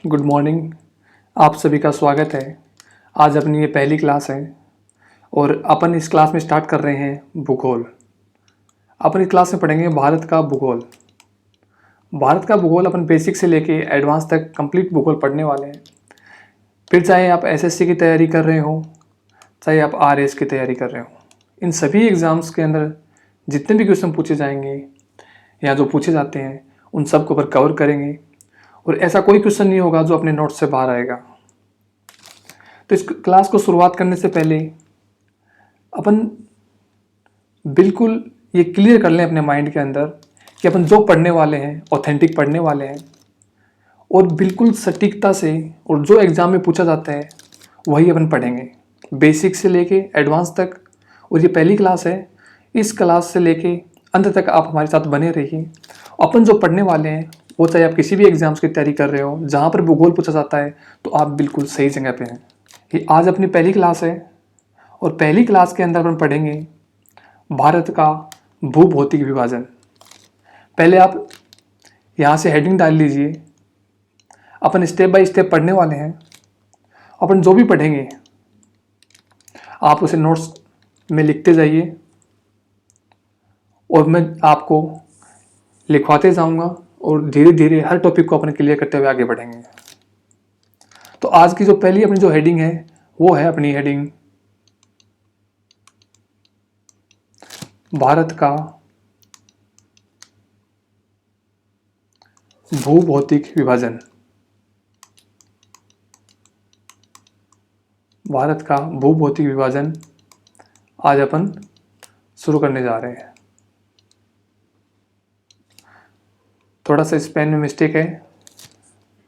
Good morning. आप सभी का स्वागत है। आज अपनी ये पहली क्लास है और अपन इस क्लास में स्टार्ट कर रहे हैं भूगोल। अपन इस क्लास में पढ़ेंगे भारत का भूगोल। भारत का भूगोल अपन बेसिक से लेके एडवांस तक कंप्लीट भूगोल पढ़ने वाले हैं। फिर चाहे आप एसएससी की तैयारी कर रहे हो, चाहे आप आरएस की तैयारी कर रहे हो, इन सभी एग्ज़ाम्स के अंदर जितने भी क्वेश्चन पूछे जाएंगे या जो पूछे जाते हैं उन सब को कवर करेंगे और ऐसा कोई क्वेश्चन नहीं होगा जो अपने नोट्स से बाहर आएगा। तो इस क्लास को शुरुआत करने से पहले अपन बिल्कुल ये क्लियर कर लें अपने माइंड के अंदर कि अपन जो पढ़ने वाले हैं ऑथेंटिक पढ़ने वाले हैं और बिल्कुल सटीकता से, और जो एग्ज़ाम में पूछा जाता है वही अपन पढ़ेंगे, बेसिक से लेके एडवांस तक। और ये पहली क्लास है, इस क्लास से लेके अंत तक आप हमारे साथ बने रहिए। अपन जो पढ़ने वाले हैं वो चाहे आप किसी भी एग्ज़ाम्स की तैयारी कर रहे हो, जहाँ पर भूगोल पूछा जाता है तो आप बिल्कुल सही जगह पे हैं। ये आज अपनी पहली क्लास है और पहली क्लास के अंदर अपन पढ़ेंगे भारत का भूभौतिक विभाजन। पहले आप यहाँ से हेडिंग डाल लीजिए। अपन स्टेप बाय स्टेप पढ़ने वाले हैं। अपन जो भी पढ़ेंगे आप उसे नोट्स में लिखते जाइए और मैं आपको लिखवाते जाऊंगा और धीरे धीरे हर टॉपिक को अपन क्लियर करते हुए आगे बढ़ेंगे। तो आज की जो पहली अपनी जो हेडिंग है वो है अपनी हेडिंग भारत का भूभौतिक विभाजन। भारत का भूभौतिक विभाजन आज अपन शुरू करने जा रहे हैं। थोड़ा सा स्पेन में मिस्टेक है,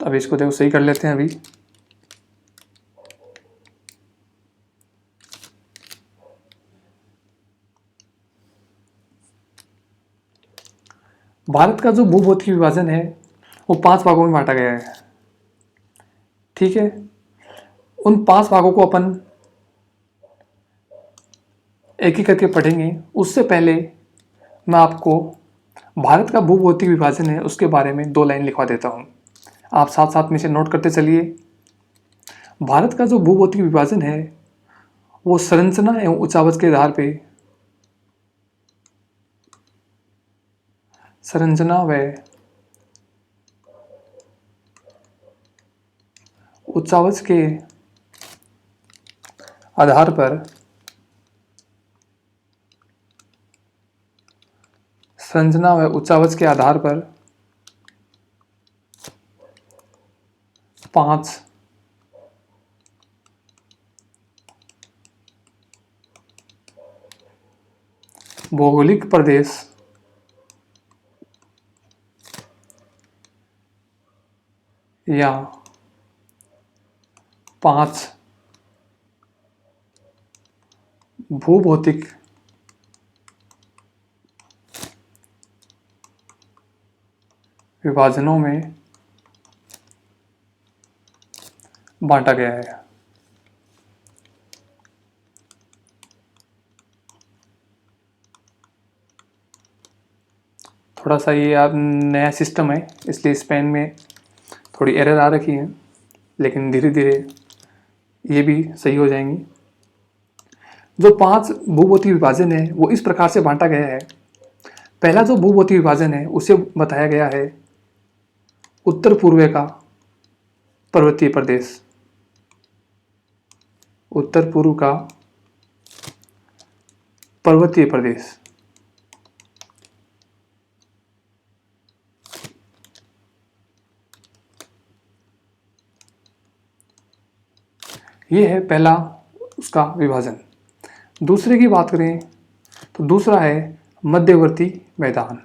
तो अभी इसको देखो सही कर लेते हैं। अभी भारत का जो भूभौतिक विभाजन है वो 5 भागों में बांटा गया है। ठीक है, उन 5 भागों को अपन एक एक करके पढ़ेंगे। उससे पहले मैं आपको भारत का भूभौतिक विभाजन है उसके बारे में 2 लाइन लिखवा देता हूँ। आप साथ साथ में इसे नोट करते चलिए। भारत का जो भूभौतिक विभाजन है वो संरचना एवं उच्चावच के आधार पे संरचना व उच्चावच के आधार पर संरचना व उच्चावच के आधार पर 5 भौगोलिक प्रदेश या 5 भूभौतिक विभाजनों में बांटा गया है। थोड़ा सा ये आप नया सिस्टम है इसलिए स्पेन में थोड़ी एरर आ रखी है, लेकिन धीरे धीरे ये भी सही हो जाएंगी। जो 5 भूभौतिक विभाजन है वो इस प्रकार से बांटा गया है। पहला जो भूभौतिक विभाजन है उसे बताया गया है उत्तर पूर्व का पर्वतीय प्रदेश। उत्तर पूर्व का पर्वतीय प्रदेश। ये है पहला उसका विभाजन। दूसरे की बात करें तो दूसरा है मध्यवर्ती मैदान।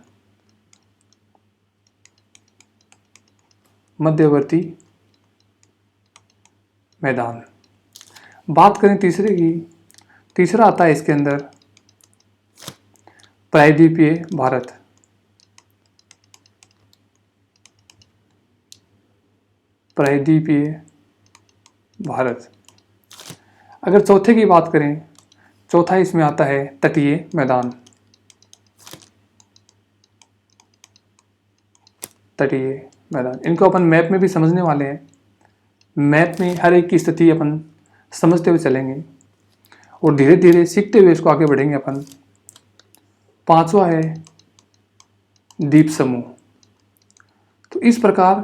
मध्यवर्ती मैदान। बात करें तीसरे की, तीसरा आता है इसके अंदर प्रायद्वीपीय भारत। प्रायद्वीपीय भारत। अगर चौथे की बात करें, चौथा इसमें आता है तटीय मैदान। तटीय मैदान। इनको अपन मैप में भी समझने वाले हैं। मैप में हर एक की स्थिति अपन समझते हुए चलेंगे और धीरे धीरे सीखते हुए इसको आगे बढ़ेंगे अपन। पांचवा है द्वीप समूह। तो इस प्रकार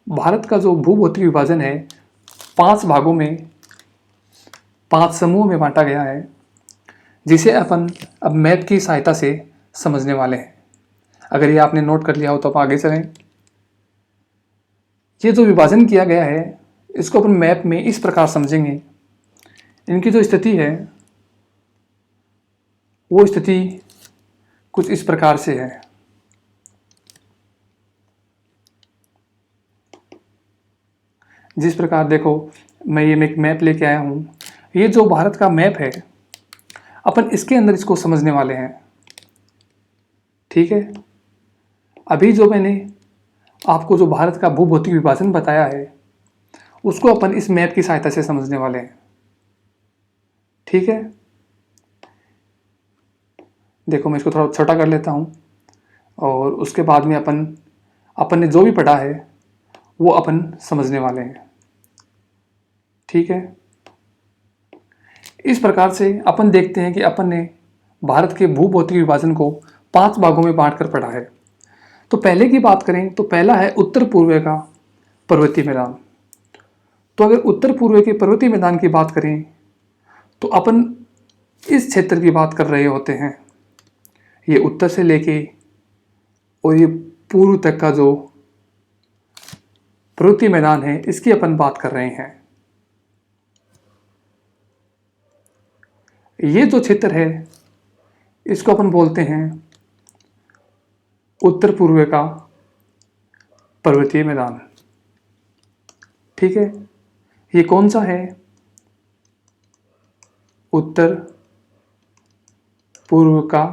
भारत का जो भूभौतिक विभाजन है 5 भागों में 5 समूहों में बांटा गया है, जिसे अपन अब मैप की सहायता से समझने वाले हैं। अगर ये आपने नोट कर लिया हो तो आप आगे चलें। ये जो विभाजन किया गया है इसको अपन मैप में इस प्रकार समझेंगे। इनकी जो स्थिति है वो स्थिति कुछ इस प्रकार से है। जिस प्रकार देखो, मैं ये एक मैप लेके आया हूँ। ये जो भारत का मैप है अपन इसके अंदर इसको समझने वाले हैं। ठीक है, अभी जो मैंने आपको जो भारत का भूभौतिक विभाजन बताया है उसको अपन इस मैप की सहायता से समझने वाले हैं। ठीक है, देखो मैं इसको थोड़ा छोटा कर लेता हूँ और उसके बाद में अपन ने जो भी पढ़ा है वो अपन समझने वाले हैं। ठीक है, इस प्रकार से अपन देखते हैं कि अपन ने भारत के भूभौतिक विभाजन को 5 भागों में बांटकर पढ़ा है। तो पहले की बात करें तो पहला है उत्तर पूर्व का पर्वतीय मैदान। तो अगर उत्तर पूर्व के पर्वतीय मैदान की बात करें तो अपन इस क्षेत्र की बात कर रहे होते हैं। ये उत्तर से लेके और ये पूर्व तक का जो पर्वतीय मैदान है इसकी अपन बात कर रहे हैं। ये जो क्षेत्र है इसको अपन बोलते हैं उत्तर पूर्व का पर्वतीय मैदान। ठीक है, ये कौन सा है? उत्तर पूर्व का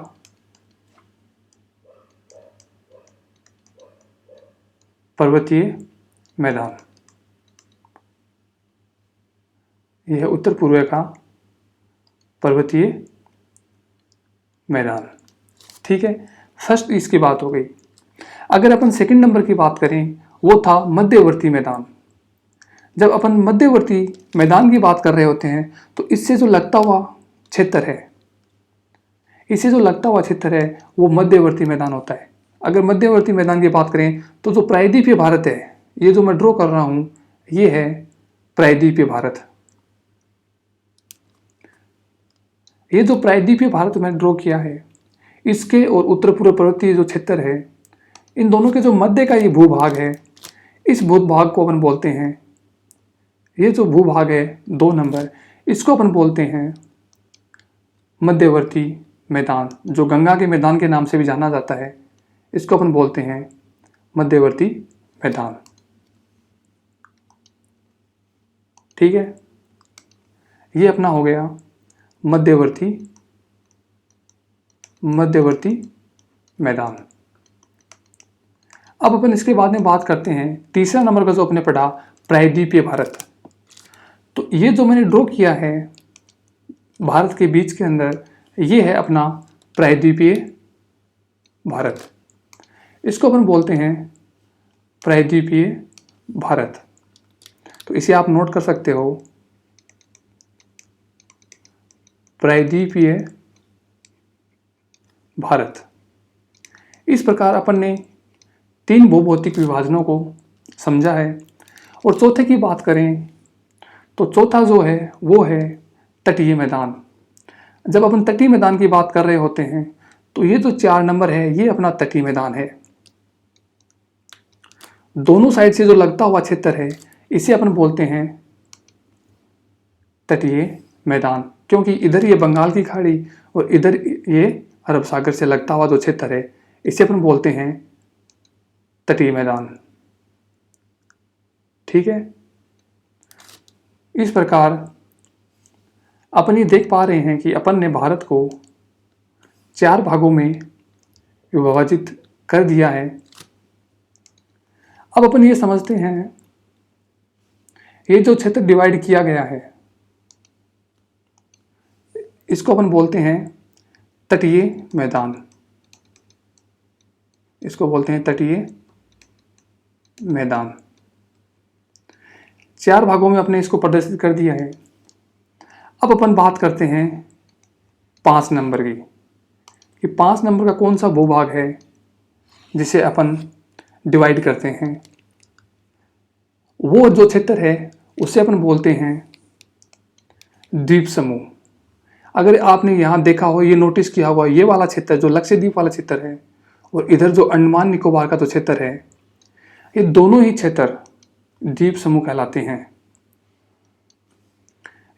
पर्वतीय मैदान। यह है उत्तर पूर्व का पर्वतीय मैदान। ठीक है, फर्स्ट इसकी बात हो गई। अगर अपन सेकंड नंबर की बात करें वो था मध्यवर्ती मैदान। जब अपन मध्यवर्ती मैदान की बात कर रहे होते हैं तो इससे जो लगता हुआ क्षेत्र है वो मध्यवर्ती मैदान होता है। अगर मध्यवर्ती मैदान की बात करें तो जो प्रायद्वीपीय भारत है, ये जो मैं ड्रॉ कर रहा हूं ये है प्रायद्वीपीय भारत। ये जो प्रायद्वीपीय भारत मैंने ड्रॉ किया है इसके और उत्तर पूर्व पर्वतीय जो क्षेत्र है इन दोनों के जो मध्य का ये भूभाग है, इस भूभाग को अपन बोलते हैं, ये जो भूभाग है 2 नंबर, इसको अपन बोलते हैं मध्यवर्ती मैदान, जो गंगा के मैदान के नाम से भी जाना जाता है। इसको अपन बोलते हैं मध्यवर्ती मैदान। ठीक है, ये अपना हो गया मध्यवर्ती मैदान। अब अपन इसके बाद में बात करते हैं तीसरा नंबर का जो अपने पढ़ा प्रायद्वीपीय भारत। तो ये जो मैंने ड्रॉ किया है भारत के बीच के अंदर, ये है अपना प्रायद्वीपीय भारत। इसको अपन बोलते हैं प्रायद्वीपीय भारत। तो इसे आप नोट कर सकते हो, प्रायद्वीपीय भारत। इस प्रकार अपन ने 3 भूभौतिक विभाजनों को समझा है। और चौथे की बात करें तो चौथा जो है वो है तटीय मैदान। जब अपन तटीय मैदान की बात कर रहे होते हैं तो ये जो 4 नंबर है ये अपना तटीय मैदान है। दोनों साइड से जो लगता हुआ क्षेत्र है इसे अपन बोलते हैं तटीय मैदान, क्योंकि इधर ये बंगाल की खाड़ी और इधर ये अरब सागर से लगता हुआ जो क्षेत्र है इसे अपन बोलते हैं तटीय मैदान। ठीक है, इस प्रकार अपन ये देख पा रहे हैं कि अपन ने भारत को 4 भागों में विभाजित कर दिया है। अब अपन ये समझते हैं ये जो क्षेत्र डिवाइड किया गया है इसको अपन बोलते हैं तटीय मैदान। इसको बोलते हैं तटीय मैदान। 4 भागों में अपने इसको प्रदर्शित कर दिया है। अब अपन बात करते हैं 5 नंबर की, कि 5 नंबर का कौन सा भूभाग है जिसे अपन डिवाइड करते हैं। वो जो क्षेत्र है उसे अपन बोलते हैं द्वीप समूह। अगर आपने यहाँ देखा हो, ये नोटिस किया होगा, ये वाला क्षेत्र जो लक्षद्वीप वाला क्षेत्र है और इधर जो अंडमान निकोबार का जो क्षेत्र है, ये दोनों ही क्षेत्र द्वीप समूह कहलाते हैं।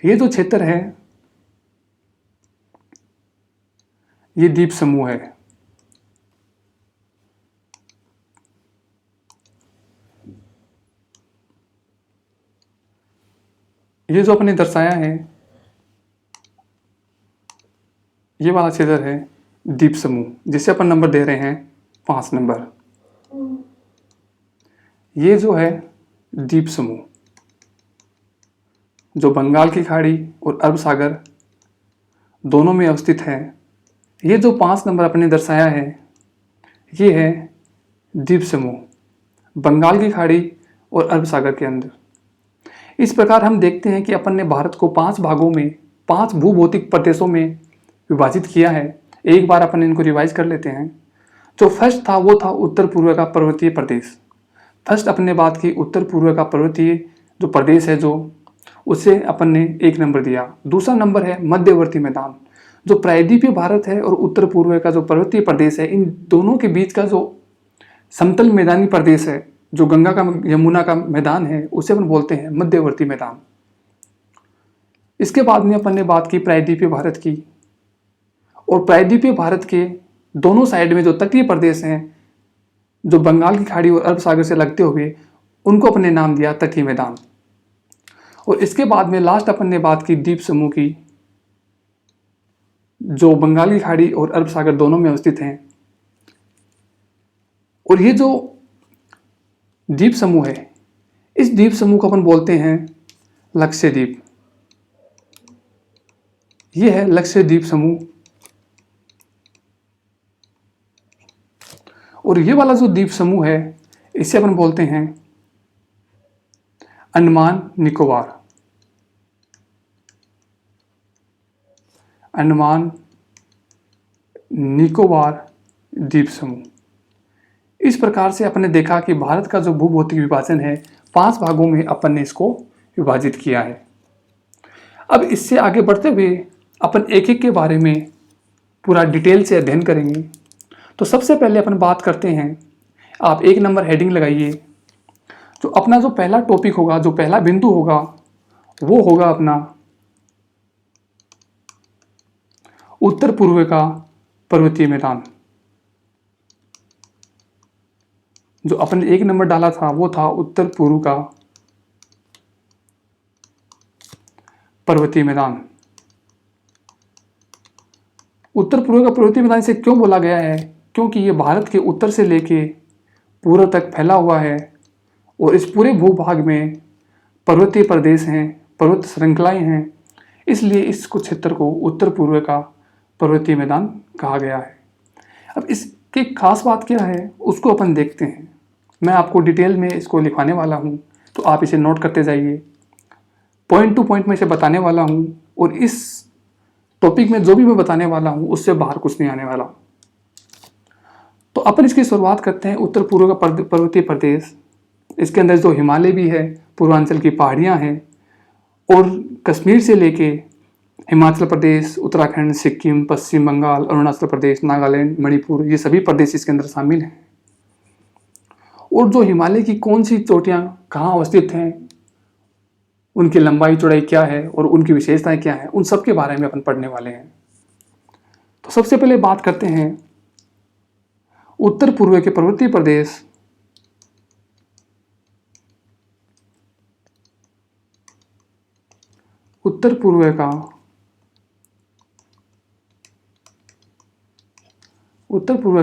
ये जो क्षेत्र है ये द्वीप समूह है। ये जो अपने दर्शाया है ये वाला क्षेत्र है द्वीप समूह, जिसे अपन नंबर दे रहे हैं 5 नंबर। ये जो है द्वीप समूह जो बंगाल की खाड़ी और अरब सागर दोनों में अवस्थित है। ये जो 5 नंबर अपने दर्शाया है ये है द्वीप समूह बंगाल की खाड़ी और अरब सागर के अंदर। इस प्रकार हम देखते हैं कि अपन ने भारत को 5 भागों में 5 भूभौतिक प्रदेशों में विभाजित किया है। एक बार अपन इनको रिवाइज कर लेते हैं। जो फर्स्ट था वो था उत्तर पूर्व का पर्वतीय प्रदेश। फर्स्ट अपन ने बात की उत्तर पूर्व का पर्वतीय जो प्रदेश है, जो उसे अपन ने 1 नंबर दिया। दूसरा नंबर है मध्यवर्ती मैदान। जो प्रायद्वीपीय भारत है और उत्तर पूर्व का जो पर्वतीय प्रदेश है, इन दोनों के बीच का जो समतल मैदानी प्रदेश है, जो गंगा का यमुना का मैदान है, उसे अपन बोलते हैं मध्यवर्ती मैदान। इसके बाद में अपन ने बात की प्रायद्वीपीय भारत की, और प्रायद्वीपीय भारत के दोनों साइड में जो तटीय प्रदेश हैं जो बंगाल की खाड़ी और अरब सागर से लगते हुए, उनको अपने नाम दिया तटीय मैदान। और इसके बाद में लास्ट अपन ने बात की द्वीप समूह की, जो बंगाल की खाड़ी और अरब सागर दोनों में अवस्थित हैं। और ये जो द्वीप समूह है, इस द्वीप समूह को अपन बोलते हैं लक्षद्वीप। ये है लक्षद्वीप समूह। और ये वाला जो द्वीप समूह है इसे अपन बोलते हैं अंडमान निकोबार। अंडमान निकोबार द्वीप समूह। इस प्रकार से अपन ने देखा कि भारत का जो भूभौतिक विभाजन है 5 भागों में अपन ने इसको विभाजित किया है। अब इससे आगे बढ़ते हुए अपन एक एक के बारे में पूरा डिटेल से अध्ययन करेंगे। तो सबसे पहले अपन बात करते हैं, आप 1 नंबर हेडिंग लगाइए। जो अपना जो पहला टॉपिक होगा, जो पहला बिंदु होगा, वो होगा अपना उत्तर पूर्व का पर्वतीय मैदान। जो अपन ने 1 नंबर डाला था वो था उत्तर पूर्व का पर्वतीय मैदान। उत्तर पूर्व का पर्वतीय मैदान से क्यों बोला गया है? क्योंकि ये भारत के उत्तर से लेके पूर्व तक फैला हुआ है और इस पूरे भूभाग में पर्वतीय प्रदेश हैं, पर्वत श्रृंखलाएं हैं, इसलिए इस कुछ क्षेत्र को उत्तर पूर्व का पर्वतीय मैदान कहा गया है। अब इसकी खास बात क्या है उसको अपन देखते हैं। मैं आपको डिटेल में इसको लिखवाने वाला हूँ, तो आप इसे नोट करते जाइए। पॉइंट टू पॉइंट में इसे बताने वाला हूँ, और इस टॉपिक में जो भी मैं बताने वाला हूँ उससे बाहर कुछ नहीं आने वाला। तो अपन इसकी शुरुआत करते हैं उत्तर पूर्व का पर्वतीय प्रदेश। इसके अंदर जो हिमालय भी है, पूर्वांचल की पहाड़ियाँ हैं, और कश्मीर से लेके हिमाचल प्रदेश, उत्तराखंड, सिक्किम, पश्चिम बंगाल, अरुणाचल प्रदेश, नागालैंड, मणिपुर, ये सभी प्रदेश इसके अंदर शामिल हैं। और जो हिमालय की कौन सी चोटियाँ कहाँ अवस्थित हैं, उनकी लंबाई चौड़ाई क्या है और उनकी विशेषताएं क्या हैं, उन सब के बारे में अपन पढ़ने वाले हैं। तो सबसे पहले बात करते हैं उत्तर पूर्व के पर्वतीय प्रदेश। उत्तर पूर्व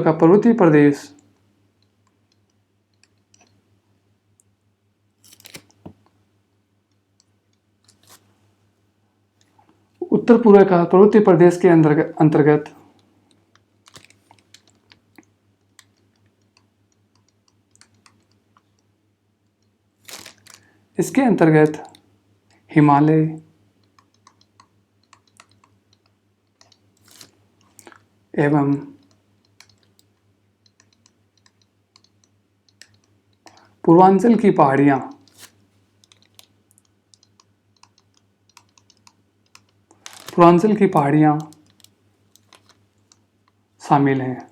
का पर्वतीय प्रदेश उत्तर पूर्व का पर्वतीय प्रदेश के अंतर्गत इसके अंतर्गत हिमालय, एवं पूर्वांचल की पहाड़ियाँ शामिल हैं।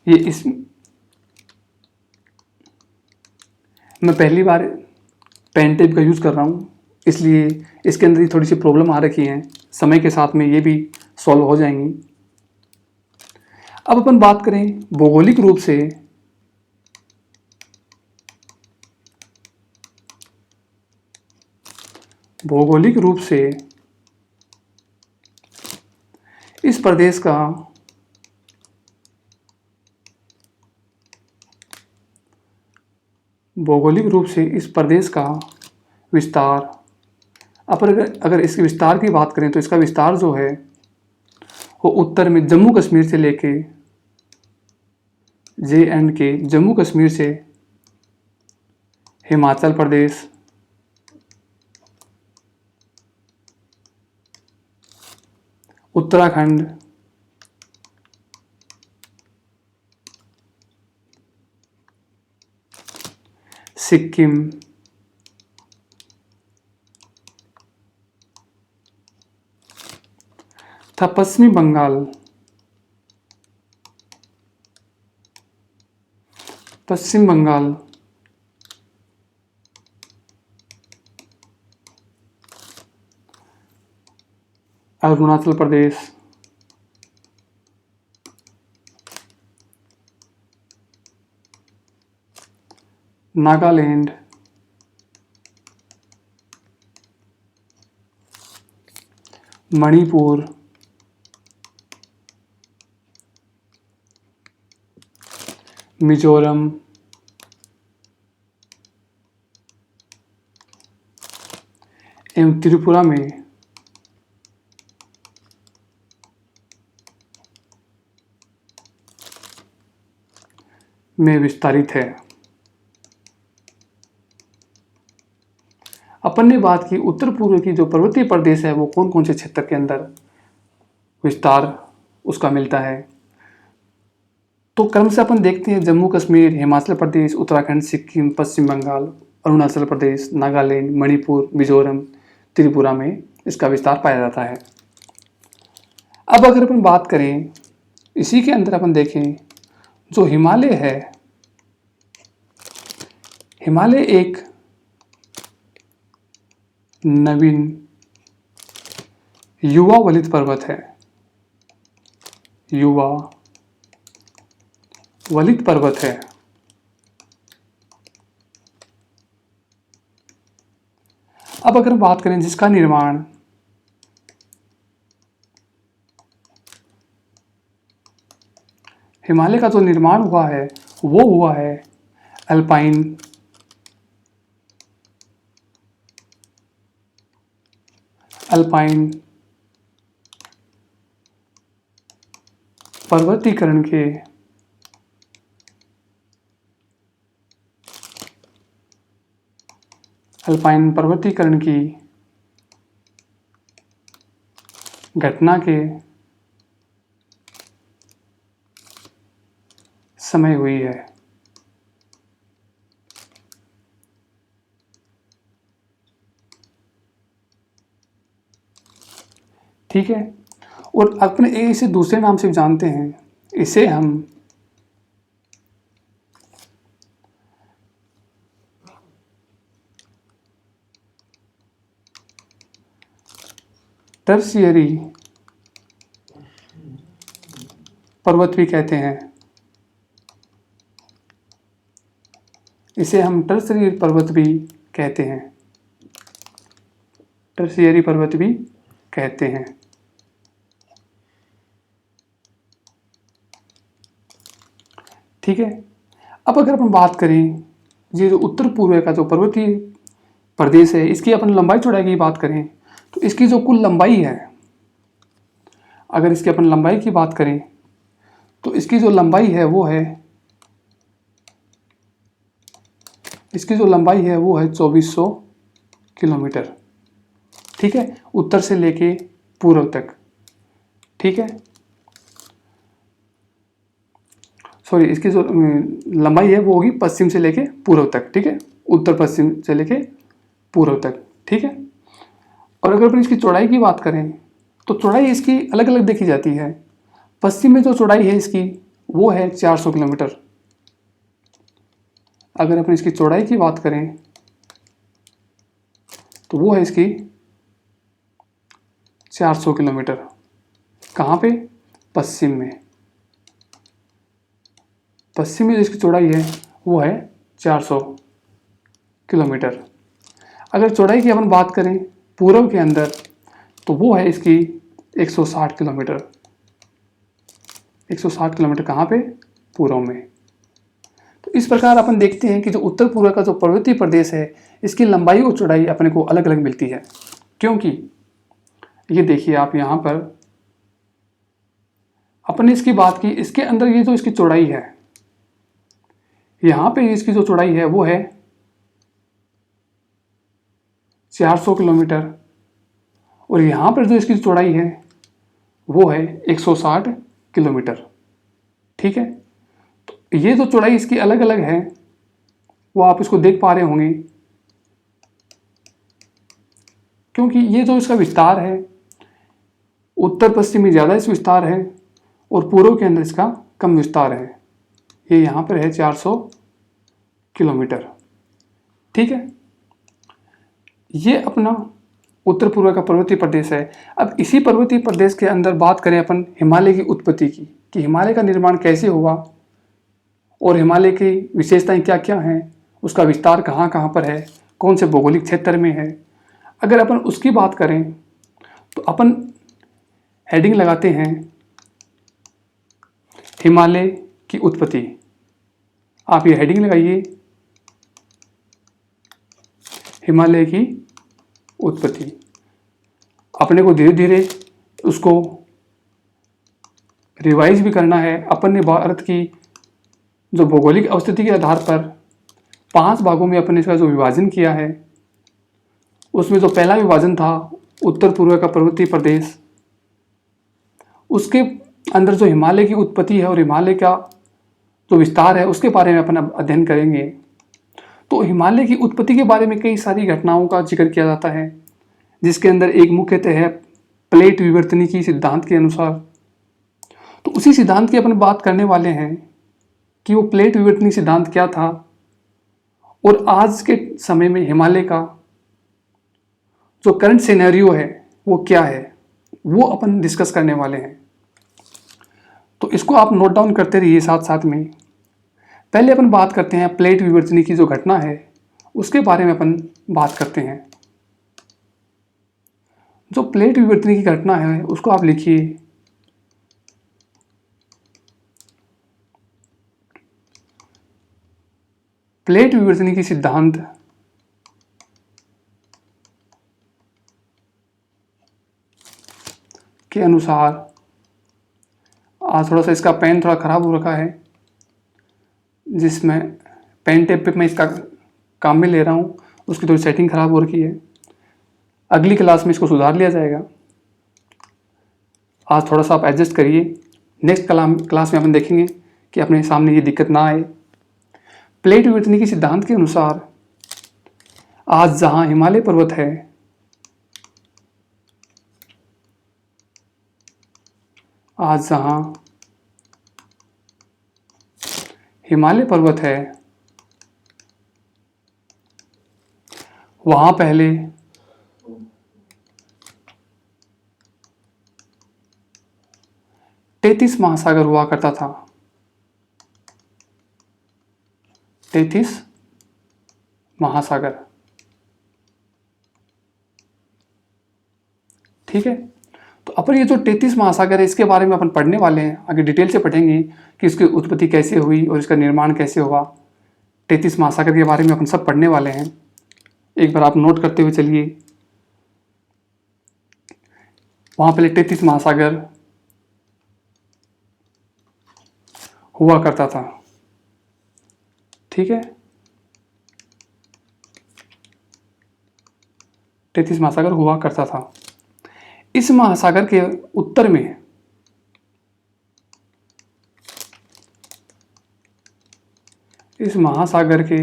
ये इस मैं पहली बार पेन टेप का यूज़ कर रहा हूँ, इसलिए इसके अंदर ही थोड़ी सी प्रॉब्लम आ रखी है। समय के साथ में ये भी सॉल्व हो जाएंगी। अब अपन बात करें भौगोलिक रूप से इस प्रदेश का विस्तार, अगर इसके विस्तार की बात करें तो इसका विस्तार जो है वो उत्तर में जम्मू कश्मीर से लेके JNK, जम्मू कश्मीर से हिमाचल प्रदेश, उत्तराखंड, सिक्किम, तथा पश्चिमी बंगाल, अरुणाचल प्रदेश, नागालैंड, मणिपुर, मिजोरम, एवं त्रिपुरा में विस्तारित है। अपन ने बात की उत्तर पूर्व की जो पर्वतीय प्रदेश है वो कौन कौन से क्षेत्र के अंदर विस्तार उसका मिलता है। तो क्रम से अपन देखते हैं जम्मू कश्मीर, हिमाचल प्रदेश, उत्तराखंड, सिक्किम, पश्चिम बंगाल, अरुणाचल प्रदेश, नागालैंड, मणिपुर, मिजोरम, त्रिपुरा में इसका विस्तार पाया जाता है। अब अगर अपन बात करें इसी के अंदर अपन देखें जो हिमालय है, हिमालय एक नवीन युवा वलित पर्वत है। अब अगर बात करें जिसका निर्माण हिमालय का जो निर्माण हुआ है वो हुआ है अल्पाइन पर्वतीकरण के की घटना के समय हुई है। ठीक है, और अपने इसे दूसरे नाम से जानते हैं, इसे हम टर्शियरी पर्वत भी कहते हैं। इसे हम टर्शियरी पर्वत भी कहते हैं। ठीक है, अब अगर अपन बात करें ये जो उत्तर पूर्व का जो पर्वतीय प्रदेश है इसकी अपन लंबाई चौड़ाई की बात करें तो इसकी जो कुल लंबाई है, अगर इसकी अपन लंबाई की बात करें तो इसकी जो लंबाई है वो है इसकी जो लंबाई है वो है 2400 किलोमीटर। ठीक है, उत्तर से लेके पूर्व तक। ठीक है, सॉरी, इसकी जो लंबाई है वो होगी पश्चिम से लेके पूर्व तक। ठीक है, उत्तर पश्चिम से लेके पूर्व तक। ठीक है, और अगर अपन इसकी चौड़ाई की बात करें तो चौड़ाई इसकी अलग अलग देखी जाती है। पश्चिम में जो चौड़ाई है इसकी वो है 400 किलोमीटर। अगर अपन इसकी चौड़ाई की बात करें तो वो है इसकी 400 किलोमीटर। कहाँ पे? पश्चिम में। पश्चिम में जिसकी चौड़ाई है वो है 400 किलोमीटर। अगर चौड़ाई की अपन बात करें पूर्व के अंदर तो वो है इसकी 160 किलोमीटर। 160 किलोमीटर कहाँ पे? पूर्व में। तो इस प्रकार अपन देखते हैं कि जो उत्तर पूर्व का जो पर्वतीय प्रदेश है इसकी लंबाई और चौड़ाई अपने को अलग अलग मिलती है। क्योंकि ये देखिए आप यहाँ पर अपन ने इसकी बात की, इसके अंदर ये जो इसकी चौड़ाई है, यहाँ पे इसकी जो चौड़ाई है वो है 400 किलोमीटर और यहाँ पर जो इसकी चौड़ाई है वो है 160 किलोमीटर। ठीक है, तो ये जो चौड़ाई इसकी अलग अलग है वो आप इसको देख पा रहे होंगे, क्योंकि ये जो इसका विस्तार है उत्तर पश्चिम में ज़्यादा इस विस्तार है और पूर्व के अंदर इसका कम विस्तार है। ये यहाँ पर है 400 किलोमीटर। ठीक है, ये अपना उत्तर पूर्व का पर्वतीय प्रदेश है। अब इसी पर्वतीय प्रदेश के अंदर बात करें अपन हिमालय की उत्पत्ति की, कि हिमालय का निर्माण कैसे हुआ और हिमालय की विशेषताएं क्या क्या हैं, उसका विस्तार कहाँ कहाँ पर है, कौन से भौगोलिक क्षेत्र में है। अगर अपन उसकी बात करें तो अपन हेडिंग लगाते हैं हिमालय की उत्पत्ति। आप ये हेडिंग लगाइए, हिमालय की उत्पत्ति। अपने को धीरे धीरे उसको रिवाइज भी करना है। अपन ने भारत की जो भौगोलिक अवस्थिति के आधार पर 5 भागों में अपन ने इसका जो विभाजन किया है, उसमें जो पहला विभाजन था उत्तर पूर्व का पर्वतीय प्रदेश, उसके अंदर जो हिमालय की उत्पत्ति है और हिमालय का जो विस्तार है उसके बारे में अपन अध्ययन करेंगे। तो हिमालय की उत्पत्ति के बारे में कई सारी घटनाओं का जिक्र किया जाता है, जिसके अंदर एक मुख्यतः है प्लेट विवर्तनिकी सिद्धांत के अनुसार। तो उसी सिद्धांत की अपन बात करने वाले हैं कि वो प्लेट विवर्तनिक सिद्धांत क्या था और आज के समय में हिमालय का जो करंट सिनेरियो है वो क्या है, वो अपन डिस्कस करने वाले हैं। तो इसको आप नोट डाउन करते रहिए साथ साथ में। पहले अपन बात करते हैं प्लेट विवर्तनिक की जो घटना है उसके बारे में अपन बात करते हैं। जो प्लेट विवर्तनिक की घटना है उसको आप लिखिए प्लेट विवर्तनिक की सिद्धांत के अनुसार। आज थोड़ा सा इसका पेन थोड़ा ख़राब हो रखा है, जिसमें पेन टेप पे मैं इसका काम में ले रहा हूँ, उसकी थोड़ी सेटिंग ख़राब हो रखी है। अगली क्लास में इसको सुधार लिया जाएगा। आज थोड़ा सा आप एडजस्ट करिए, नेक्स्ट क्लास में अपन देखेंगे कि अपने सामने ये दिक्कत ना आए। प्लेट विवर्तनिक के सिद्धांत के अनुसार आज जहाँ हिमालय पर्वत है वहाँ पहले तैतीस महासागर हुआ करता था। 33 महासागर। ठीक है, तो अपन ये जो 33 महासागर है इसके बारे में अपन पढ़ने वाले हैं, आगे डिटेल से पढ़ेंगे कि इसकी उत्पत्ति कैसे हुई और इसका निर्माण कैसे हुआ। 33 महासागर के बारे में अपन सब पढ़ने वाले हैं। एक बार आप नोट करते हुए चलिए। वहाँ पहले 33 महासागर हुआ करता था। ठीक है, 33 महासागर हुआ करता था। इस महासागर के उत्तर में इस महासागर के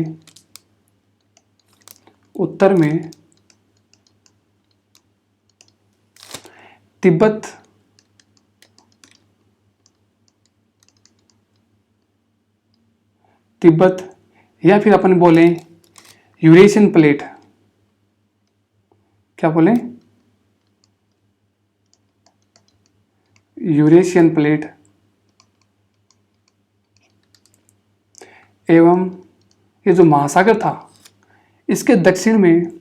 उत्तर में तिब्बत या फिर अपन बोलें यूरेशियन प्लेट, क्या बोलें, यूरेशियन प्लेट एवं ये जो महासागर था इसके दक्षिण में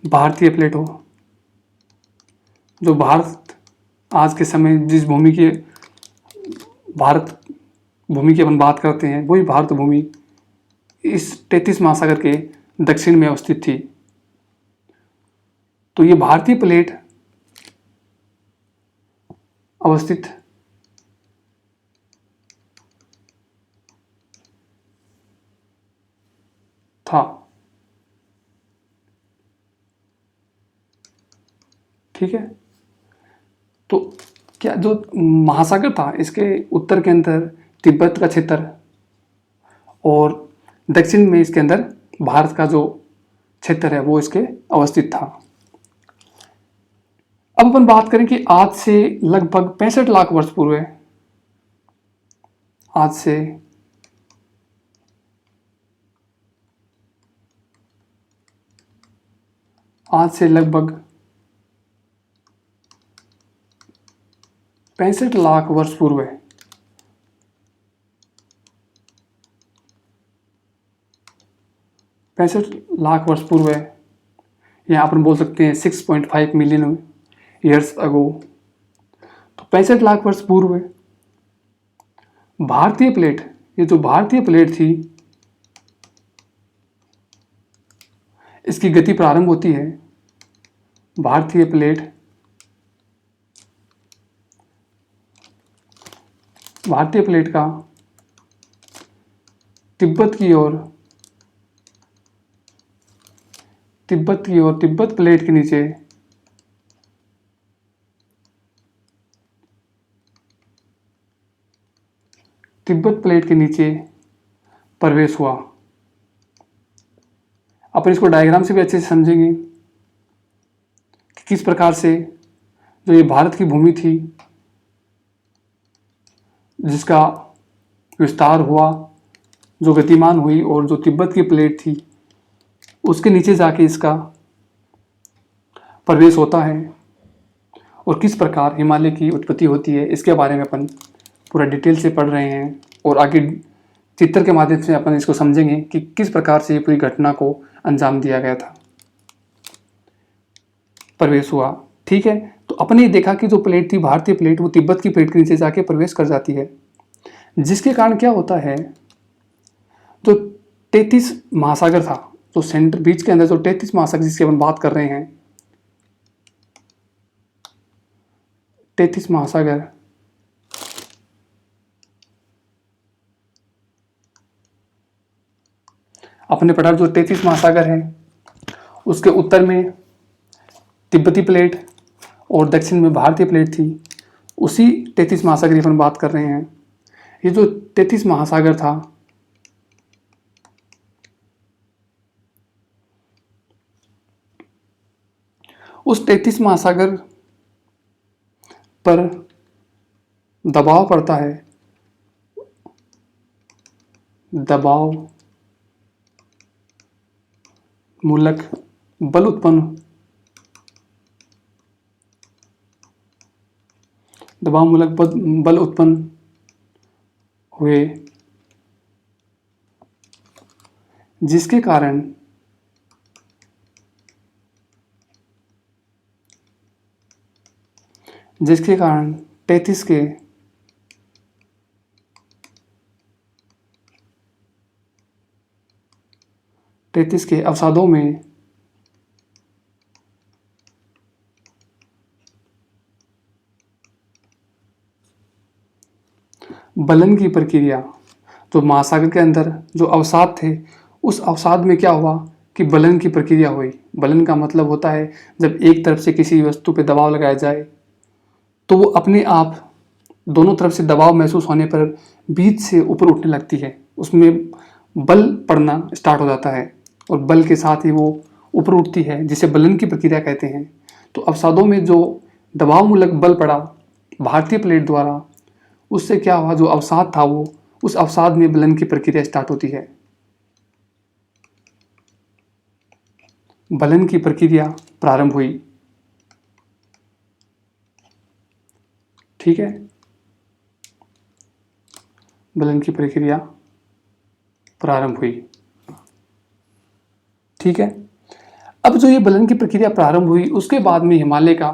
भारतीय प्लेट हो, जो भारत आज के समय जिस भूमि की भारत भूमि की अपन बात करते हैं वही भारत भूमि इस 33 महासागर के दक्षिण में अवस्थित थी। तो ये भारतीय प्लेट अवस्थित था। ठीक है, तो क्या जो महासागर था इसके उत्तर के अंदर तिब्बत का क्षेत्र और दक्षिण में इसके अंदर भारत का जो क्षेत्र है वो इसके अवस्थित था। अब अपन बात करें कि आज से लगभग 65 लाख वर्ष पूर्व, आज से लगभग 65 लाख वर्ष पूर्व 65 लाख वर्ष पूर्व या अपन बोल सकते हैं 6.5 मिलियन ईयर्स अगो। तो 65 लाख वर्ष पूर्व भारतीय प्लेट, ये जो भारतीय प्लेट थी इसकी गति प्रारंभ होती है, भारतीय प्लेट का तिब्बत प्लेट के नीचे प्रवेश हुआ। अपन इसको डायग्राम से भी अच्छे से समझेंगे कि किस प्रकार से जो ये भारत की भूमि थी जिसका विस्तार हुआ, जो गतिमान हुई, और जो तिब्बत की प्लेट थी उसके नीचे जाके इसका प्रवेश होता है, और किस प्रकार हिमालय की उत्पत्ति होती है इसके बारे में अपन पूरा डिटेल से पढ़ रहे हैं। और आगे चित्र के माध्यम से अपन इसको समझेंगे कि किस प्रकार से ये पूरी घटना को अंजाम दिया गया था, प्रवेश हुआ। ठीक है, तो अपन ने देखा कि जो प्लेट थी भारतीय प्लेट वो तिब्बत की प्लेट के नीचे जाके प्रवेश कर जाती है, जिसके कारण क्या होता है, जो 33 महासागर था, तो सेंटर बीच के अंदर जो 33 महासागर जिसकी अपन बात कर रहे हैं, 33 महासागर अपने पढ़ा जो 33 महासागर है उसके उत्तर में तिब्बती प्लेट और दक्षिण में भारतीय प्लेट थी। उसी 33 महासागर की अपन बात कर रहे हैं। ये जो 33 महासागर था उस 33 महासागर पर दबाव पड़ता है, दबाव मूलक बल उत्पन्न हुए, जिसके कारण जिसके कारण 33 के अवसादों में बलन की प्रक्रिया, तो महासागर के अंदर जो अवसाद थे उस अवसाद में क्या हुआ कि बलन की प्रक्रिया हुई। बलन का मतलब होता है जब एक तरफ से किसी वस्तु पर दबाव लगाया जाए तो वो अपने आप दोनों तरफ से दबाव महसूस होने पर बीच से ऊपर उठने लगती है, उसमें बल पड़ना स्टार्ट हो जाता है और बल के साथ ही वो ऊपर उठती है, जिसे बलन की प्रक्रिया कहते हैं। तो अवसादों में जो दबावमूलक बल पड़ा भारतीय प्लेट द्वारा, उससे क्या हुआ, जो अवसाद था वो उस अवसाद में बलन की प्रक्रिया स्टार्ट होती है। बलन की प्रक्रिया प्रारंभ हुई। ठीक है, बलन की प्रक्रिया प्रारंभ हुई। ठीक है, अब जो ये बलन की प्रक्रिया प्रारंभ हुई उसके बाद में हिमालय का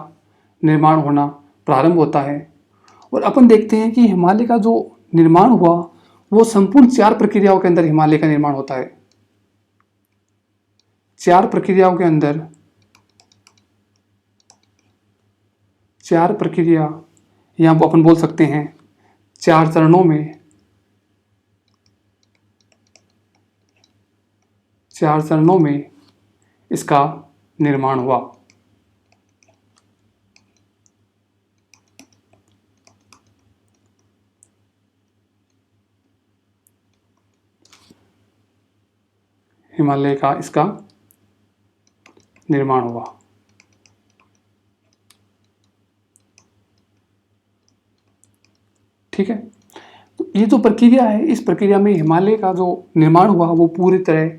निर्माण होना प्रारंभ होता है। और अपन देखते हैं कि हिमालय का जो निर्माण हुआ वो संपूर्ण 4 प्रक्रियाओं के अंदर हिमालय का निर्माण होता है। 4 प्रक्रियाओं के अंदर, 4 प्रक्रिया या अपन बोल सकते हैं 4 चरणों में, 4 चरणों में इसका निर्माण हुआ। हिमालय का इसका निर्माण हुआ। ठीक है, तो ये जो प्रक्रिया है, इस प्रक्रिया में हिमालय का जो निर्माण हुआ वो पूरी तरह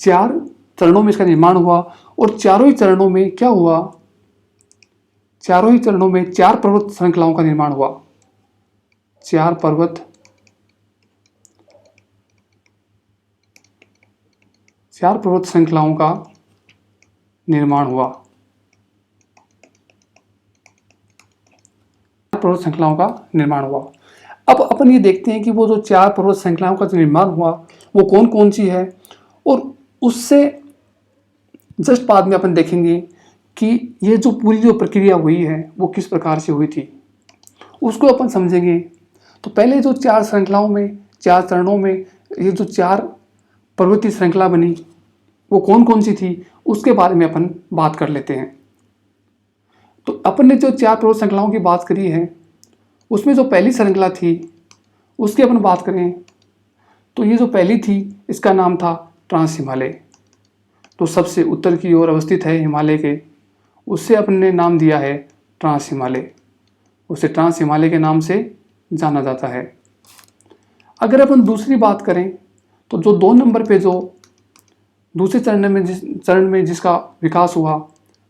4 चरणों में इसका निर्माण हुआ। और चारों ही चरणों में क्या हुआ, चारों ही चरणों में 4 पर्वत श्रृंखलाओं का निर्माण हुआ। 4 पर्वत श्रृंखलाओं का निर्माण हुआ। पर्वत श्रृंखलाओं का निर्माण हुआ। अब अपन ये देखते हैं कि वो जो 4 पर्वत श्रृंखलाओं का जो निर्माण हुआ वो कौन कौन सी है, और उससे जस्ट बाद में अपन देखेंगे कि ये जो पूरी जो प्रक्रिया हुई है वो किस प्रकार से हुई थी, उसको अपन समझेंगे। तो पहले जो 4 श्रृंखलाओं में, 4 चरणों में ये जो 4 पर्वतीय श्रृंखला बनी वो कौन कौन सी थी, उसके बारे में अपन बात कर लेते हैं। तो अपन ने जो 4 पर्वत श्रृंखलाओं की बात करी है उसमें जो पहली श्रृंखला थी उसकी अपन बात करें तो ये जो पहली थी इसका नाम था ट्रांस हिमालय। तो सबसे उत्तर की ओर अवस्थित है हिमालय के, उससे अपन ने नाम दिया है ट्रांस हिमालय। उसे ट्रांस हिमालय के नाम से जाना जाता है। अगर अपन दूसरी बात करें तो जो 2 नंबर पे जो दूसरे चरण में जिसका विकास हुआ,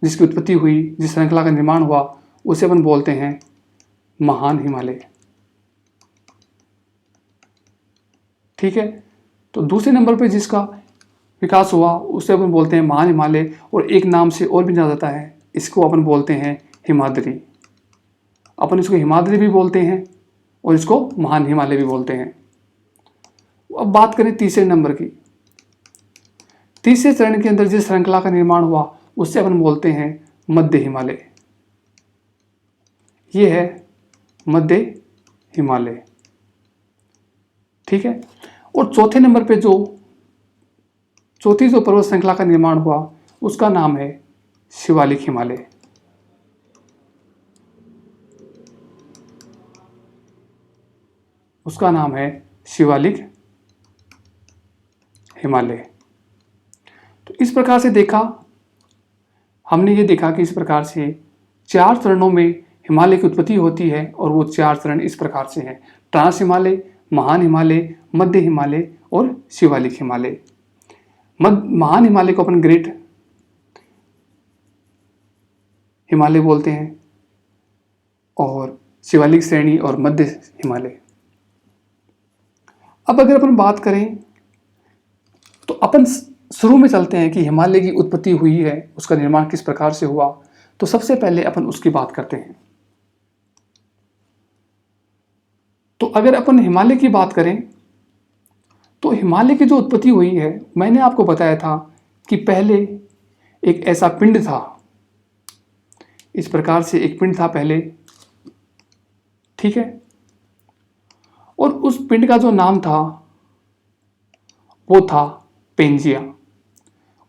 जिसकी उत्पत्ति हुई, जिस श्रृंखला का निर्माण हुआ, उसे अपन बोलते हैं महान हिमालय। ठीक है, तो दूसरे नंबर पे जिसका विकास हुआ उसे अपन बोलते हैं महान हिमालय, और एक नाम से और भी जाना जाता है, इसको अपन बोलते हैं हिमाद्री। अपन इसको हिमाद्री भी बोलते हैं और इसको महान हिमालय भी बोलते हैं। अब बात करें तीसरे नंबर की। तीसरे चरण के अंदर जिस श्रृंखला का निर्माण हुआ उससे अपन बोलते हैं मध्य हिमालय। ये है मध्य हिमालय। ठीक है, और चौथे नंबर पे जो चौथी जो पर्वत श्रृंखला का निर्माण हुआ उसका नाम है शिवालिक हिमालय। उसका नाम है शिवालिक हिमालय। तो इस प्रकार से देखा, हमने ये देखा कि इस प्रकार से 4 चरणों में हिमालय की उत्पत्ति होती है, और वो 4 चरण इस प्रकार से हैं: ट्रांस हिमालय, महान हिमालय, मध्य हिमालय और शिवालिक हिमालय। महान हिमालय को अपन ग्रेट हिमालय बोलते हैं, और शिवालिक श्रेणी और मध्य हिमालय। अब अगर अपन बात करें तो अपन शुरू में चलते हैं कि हिमालय की उत्पत्ति हुई है, उसका निर्माण किस प्रकार से हुआ। तो सबसे पहले अपन उसकी बात करते हैं। तो अगर अपन हिमालय की बात करें तो हिमालय की जो उत्पत्ति हुई है, मैंने आपको बताया था कि पहले एक ऐसा पिंड था, इस प्रकार से एक पिंड था पहले। ठीक है, उस पिंड का जो नाम था वो था पेंजिया।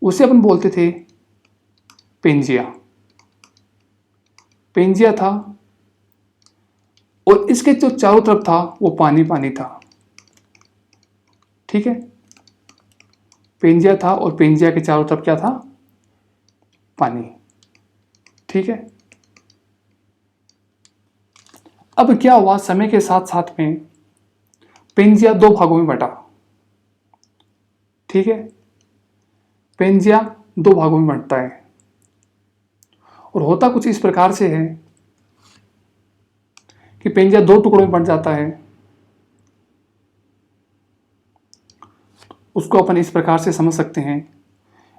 उसे अपन बोलते थे पेंजिया। पेंजिया था और इसके जो चारों तरफ था वो पानी पानी था। ठीक है, पेंजिया था और पेंजिया के चारों तरफ क्या था? पानी। ठीक है, अब क्या हुआ, समय के साथ साथ में पेंजिया दो भागों में बटा। ठीक है, पेंजिया दो भागों में बंटता है और होता कुछ इस प्रकार से है कि पेंजिया दो टुकड़ों में बंट जाता है। उसको अपन इस प्रकार से समझ सकते हैं,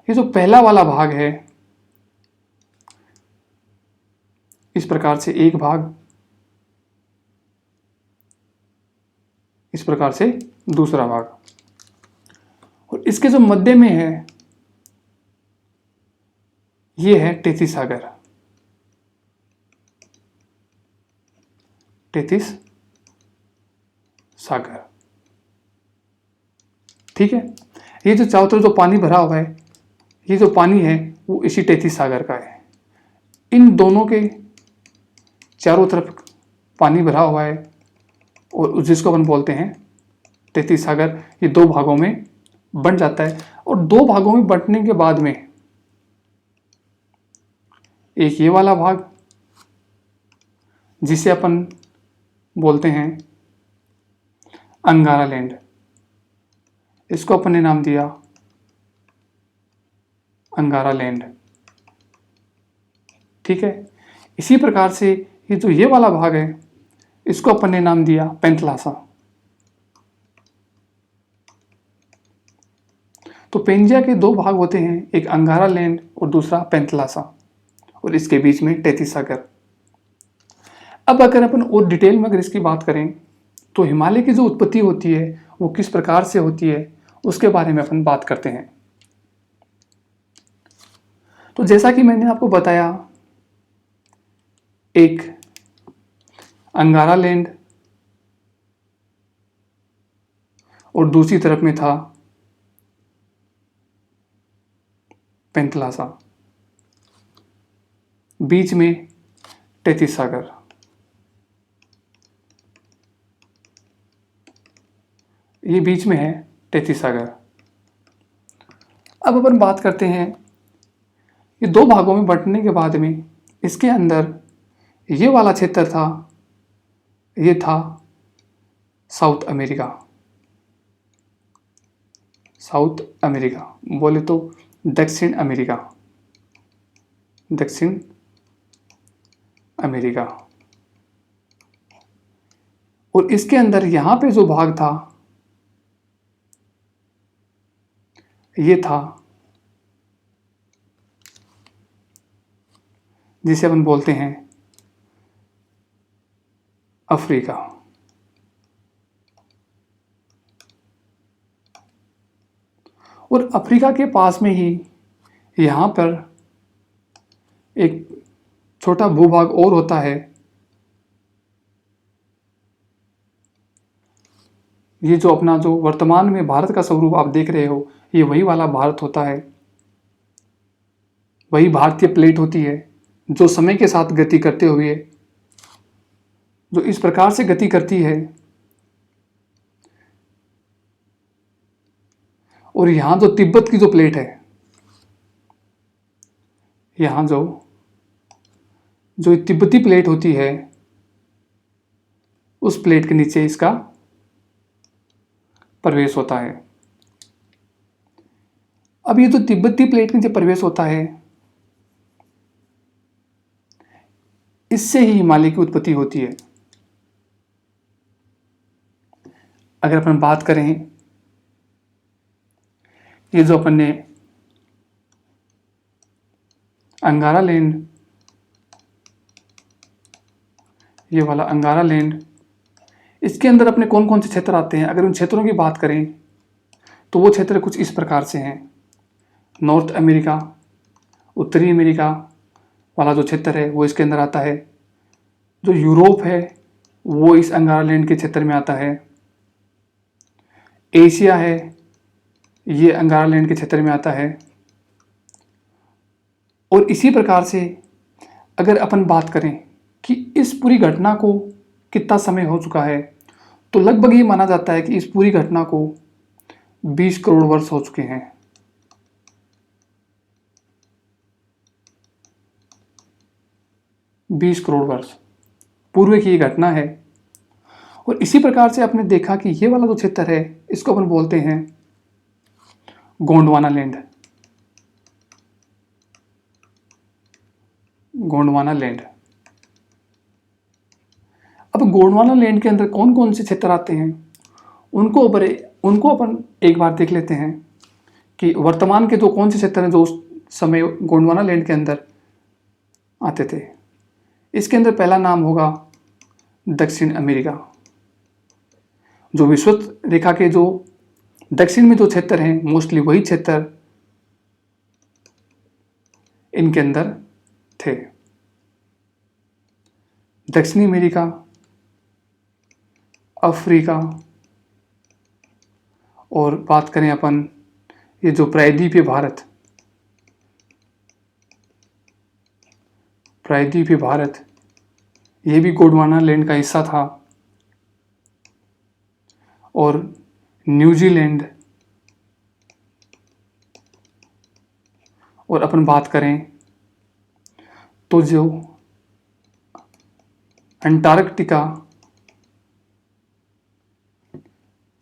ये जो पहला वाला भाग है इस प्रकार से एक भाग, इस प्रकार से दूसरा भाग, और इसके जो मध्य में है ये है टेथिस सागर। टेथिस सागर। ठीक है, ये जो चारों तरफ जो पानी भरा हुआ है, ये जो पानी है वो इसी टेथिस सागर का है। इन दोनों के चारों तरफ पानी भरा हुआ है और जिसको अपन बोलते हैं टेथिस सागर। ये दो भागों में बंट जाता है और दो भागों में बंटने के बाद में एक ये वाला भाग जिसे अपन बोलते हैं अंगारा लैंड, इसको अपन ने नाम दिया अंगारा लैंड। ठीक है, इसी प्रकार से ये जो ये वाला भाग है इसको अपन ने नाम दिया पेंथलासा। तो पेंजिया के दो भाग होते हैं, एक अंगारा लैंड और दूसरा पेंथलासा, और इसके बीच में टेथिस सागर। अब अगर अपन और डिटेल में अगर इसकी बात करें तो हिमालय की जो उत्पत्ति होती है वो किस प्रकार से होती है उसके बारे में अपन बात करते हैं। तो जैसा कि मैंने आपको बताया, एक अंगारा लैंड और दूसरी तरफ में था पेंथलासा, बीच में टेथिस सागर। ये बीच में है टेथिस सागर। अब अपन बात करते हैं, ये दो भागों में बंटने के बाद में इसके अंदर ये वाला क्षेत्र था, ये था साउथ अमेरिका। साउथ अमेरिका बोले तो दक्षिण अमेरिका, दक्षिण अमेरिका। और इसके अंदर यहां पे जो भाग था ये था जिसे अपन बोलते हैं अफ्रीका। और अफ्रीका के पास में ही यहाँ पर एक छोटा भूभाग और होता है, ये जो अपना जो वर्तमान में भारत का स्वरूप आप देख रहे हो ये वही वाला भारत होता है, वही भारतीय प्लेट होती है जो समय के साथ गति करते हुए जो इस प्रकार से गति करती है। और यहाँ जो तिब्बत की जो प्लेट है, यहाँ जो तिब्बती प्लेट होती है उस प्लेट के नीचे इसका प्रवेश होता है। अब ये जो तिब्बती प्लेट के नीचे प्रवेश होता है इससे ही हिमालय की उत्पत्ति होती है। अगर अपन बात करें, ये जो अपन ने अंगारा लैंड, ये वाला अंगारा लैंड, इसके अंदर अपने कौन कौन से क्षेत्र आते हैं, अगर उन क्षेत्रों की बात करें तो वो क्षेत्र कुछ इस प्रकार से हैं। नॉर्थ अमेरिका, उत्तरी अमेरिका वाला जो क्षेत्र है वो इसके अंदर आता है। जो यूरोप है वो इस अंगारा लैंड के क्षेत्र में आता है। एशिया है, ये अंगारालैंड के क्षेत्र में आता है। और इसी प्रकार से अगर अपन बात करें कि इस पूरी घटना को कितना समय हो चुका है, तो लगभग ये माना जाता है कि इस पूरी घटना को 20 करोड़ वर्ष हो चुके हैं। 20 करोड़ वर्ष पूर्व की ये घटना है। और इसी प्रकार से आपने देखा कि ये वाला जो क्षेत्र है इसको अपन बोलते हैं गोंडवाना लैंड। गोंडवाना लैंड। अब गोंडवाना लैंड के अंदर कौन कौन से क्षेत्र आते हैं उनको अपन एक बार देख लेते हैं कि वर्तमान के जो कौन से क्षेत्र हैं जो उस समय गोंडवाना लैंड के अंदर आते थे। इसके अंदर पहला नाम होगा दक्षिण अमेरिका। जो विषुवत रेखा के जो दक्षिण में जो क्षेत्र हैं मोस्टली वही क्षेत्र इनके अंदर थे। दक्षिणी अमेरिका, अफ्रीका, और बात करें अपन ये जो प्रायद्वीपीय भारत, प्रायद्वीपीय भारत ये भी गोंडवाना लैंड का हिस्सा था। और न्यूजीलैंड, और अपन बात करें तो जो अंटार्कटिका,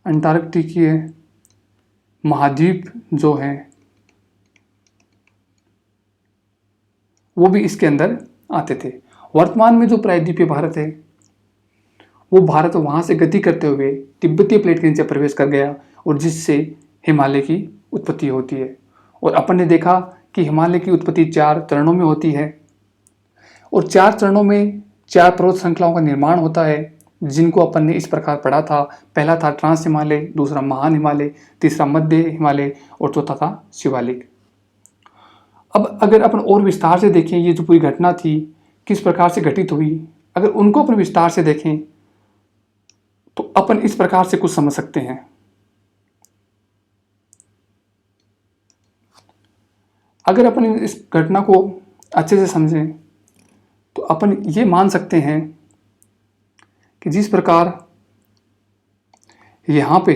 अंटार्कटिकीय महाद्वीप जो है वो भी इसके अंदर आते थे। वर्तमान में जो प्रायद्वीपीय भारत है वो भारत वहाँ से गति करते हुए तिब्बतीय प्लेट के नीचे प्रवेश कर गया और जिससे हिमालय की उत्पत्ति होती है। और अपन ने देखा कि हिमालय की उत्पत्ति 4 चरणों में होती है और 4 चरणों में 4 पर्वत श्रृंखलाओं का निर्माण होता है जिनको अपन ने इस प्रकार पढ़ा था। पहला था ट्रांस हिमालय, दूसरा महान हिमालय, तीसरा मध्य हिमालय और चौथा था शिवालिक। अब अगर अपन और विस्तार से देखें ये जो पूरी घटना थी किस प्रकार से घटित हुई, अगर उनको अपन विस्तार से देखें तो अपन इस प्रकार से कुछ समझ सकते हैं। अगर अपन इस घटना को अच्छे से समझें तो अपन ये मान सकते हैं कि जिस प्रकार यहाँ पे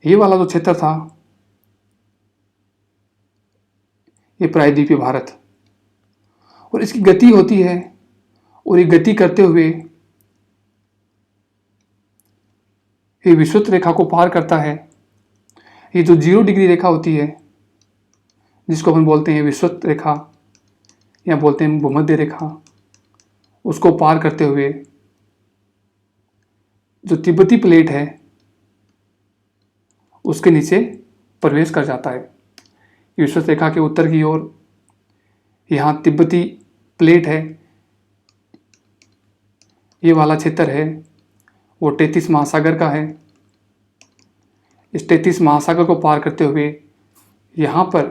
ये वाला जो क्षेत्र था ये प्रायद्वीपीय भारत, और इसकी गति होती है और ये गति करते हुए ये विषुवत रेखा को पार करता है। ये जो 0 डिग्री रेखा होती है जिसको अपन बोलते हैं विषुवत रेखा या बोलते हैं भूमध्य रेखा, उसको पार करते हुए जो तिब्बती प्लेट है उसके नीचे प्रवेश कर जाता है। विषुवत रेखा के उत्तर की ओर यहाँ तिब्बती प्लेट है, ये वाला क्षेत्र है वो 33 महासागर का है। इस 33 महासागर को पार करते हुए यहाँ पर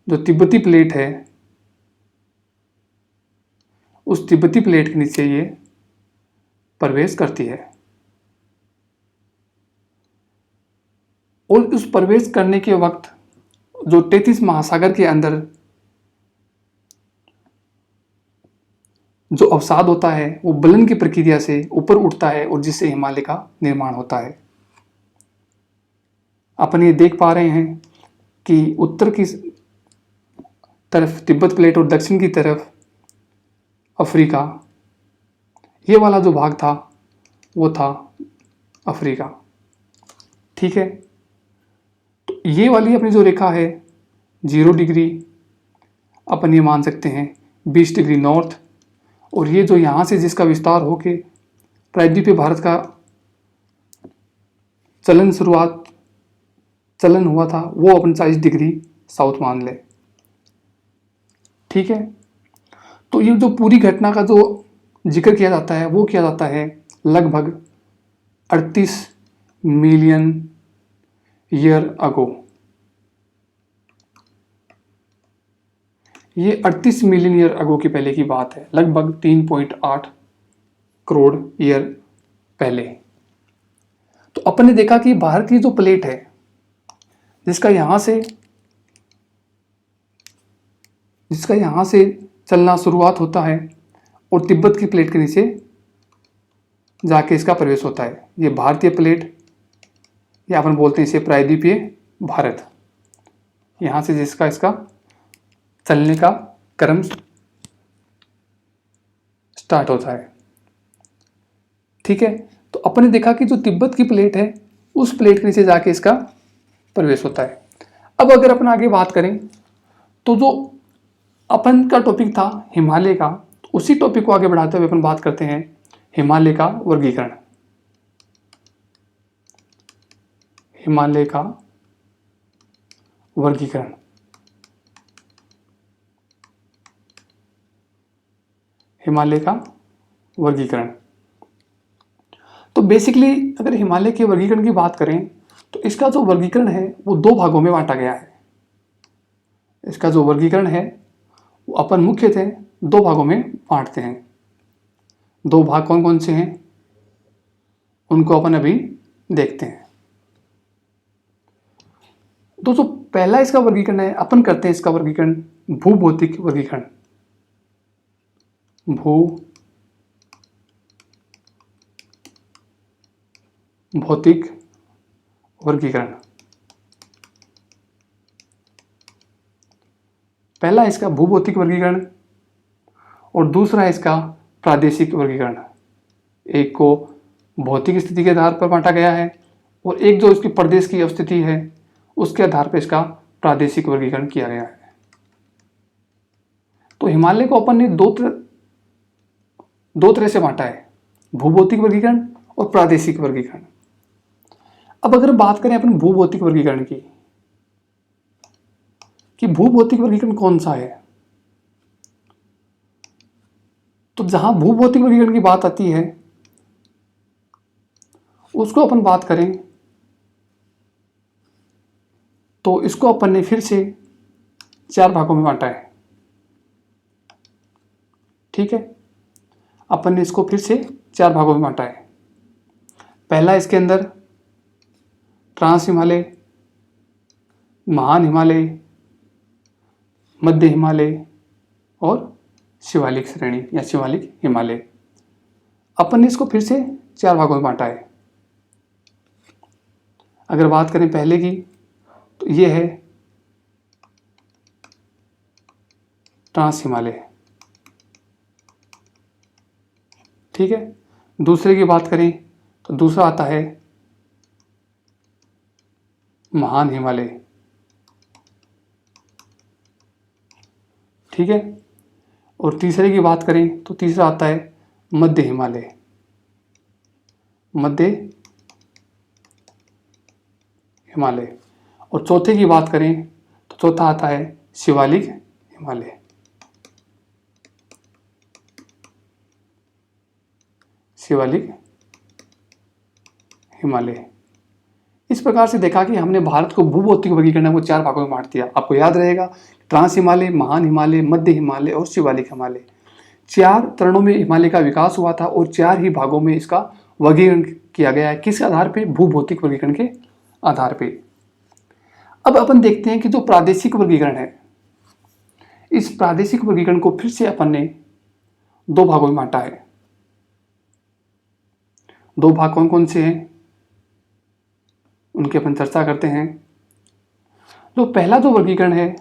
जो तिब्बती प्लेट है उस तिब्बती प्लेट के नीचे ये प्रवेश करती है। और उस प्रवेश करने के वक्त जो 33 महासागर के अंदर जो अवसाद होता है वो बलन की प्रक्रिया से ऊपर उठता है और जिससे हिमालय का निर्माण होता है। अपन ये देख पा रहे हैं कि उत्तर की तरफ तिब्बत प्लेट और दक्षिण की तरफ अफ्रीका, ये वाला जो भाग था वो था अफ्रीका। ठीक है, तो ये वाली अपनी जो रेखा है 0 डिग्री अपन ये मान सकते हैं 20 डिग्री नॉर्थ, और ये जो यहाँ से जिसका विस्तार होके प्रायद्वीपीय भारत का चलन हुआ था वो अपन 40 डिग्री साउथ मान ले। ठीक है, तो ये जो पूरी घटना का जो जिक्र किया जाता है वो किया जाता है लगभग 38 मिलियन ईयर अगो। ये 38 मिलियन ईयर अगो की पहले की बात है, लगभग 3.8 करोड़ ईयर पहले। तो अपन ने देखा कि बाहर की जो प्लेट है जिसका यहां से चलना शुरुआत होता है और तिब्बत की प्लेट के नीचे जाके इसका प्रवेश होता है। ये भारतीय प्लेट, या अपन बोलते हैं इसे प्रायद्वीपीय भारत। यहां से जिसका इसका चलने का क्रम स्टार्ट होता है। ठीक है, तो अपन ने देखा कि जो तिब्बत की प्लेट है उस प्लेट के नीचे जाके इसका प्रवेश होता है। अब अगर अपन आगे बात करें तो जो अपन का टॉपिक था हिमालय का, तो उसी टॉपिक को आगे बढ़ाते हुए अपन बात करते हैं हिमालय का वर्गीकरण। हिमालय का वर्गीकरण। हिमालय का वर्गीकरण। तो बेसिकली अगर हिमालय के वर्गीकरण की बात करें तो इसका जो वर्गीकरण है वो दो भागों में बांटा गया है। इसका जो वर्गीकरण है वो अपन मुख्यतः दो भागों में बांटते हैं। दो भाग कौन कौन से हैं उनको अपन अभी देखते हैं। दोस्तों पहला इसका वर्गीकरण है, अपन करते हैं इसका वर्गीकरण भूभौतिक वर्गीकरण। भौतिक वर्गीकरण। पहला इसका भूभौतिक वर्गीकरण और दूसरा इसका प्रादेशिक वर्गीकरण। एक को भौतिक स्थिति के आधार पर बांटा गया है और एक जो इसकी प्रदेश की अवस्थिति है उसके आधार पर इसका प्रादेशिक वर्गीकरण किया गया है। तो हिमालय को अपन ने दो तरह से बांटा है, भूभौतिक वर्गीकरण और प्रादेशिक वर्गीकरण। अब अगर बात करें अपन भूभौतिक वर्गीकरण की कि भूभौतिक वर्गीकरण कौन सा है, तो जहां भूभौतिक वर्गीकरण की बात आती है उसको अपन बात करें तो इसको अपन ने फिर से चार भागों में बांटा है। ठीक है, अपन ने इसको फिर से चार भागों में बांटा है। पहला इसके अंदर ट्रांस हिमालय, महान हिमालय, मध्य हिमालय और शिवालिक श्रेणी या शिवालिक हिमालय। अपन ने इसको फिर से चार भागों में बांटा है। अगर बात करें पहले की तो ये है ट्रांस हिमालय। ठीक है, दूसरे की बात करें तो दूसरा आता है महान हिमालय। ठीक है, और तीसरे की बात करें तो तीसरा आता है मध्य हिमालय। मध्य हिमालय। और चौथे की बात करें तो चौथा आता है शिवालिक हिमालय। शिवालिक हिमालय। इस प्रकार से देखा कि हमने भारत को भूभौतिक वर्गीकरण को चार भागों में बांट दिया। आपको याद रहेगा ट्रांस हिमालय, महान हिमालय, मध्य हिमालय और शिवालिक हिमालय। चार चरणों में हिमालय का विकास हुआ था और चार ही भागों में इसका वर्गीकरण किया गया है। किस आधार पे? भूभौतिक वर्गीकरण के आधार पे। अब अपन देखते हैं कि जो प्रादेशिक वर्गीकरण है, इस प्रादेशिक वर्गीकरण को फिर से अपन ने दो भागों में बांटा है। दो भाग कौन कौन से हैं उनकी अपन चर्चा करते हैं। जो पहला जो वर्गीकरण है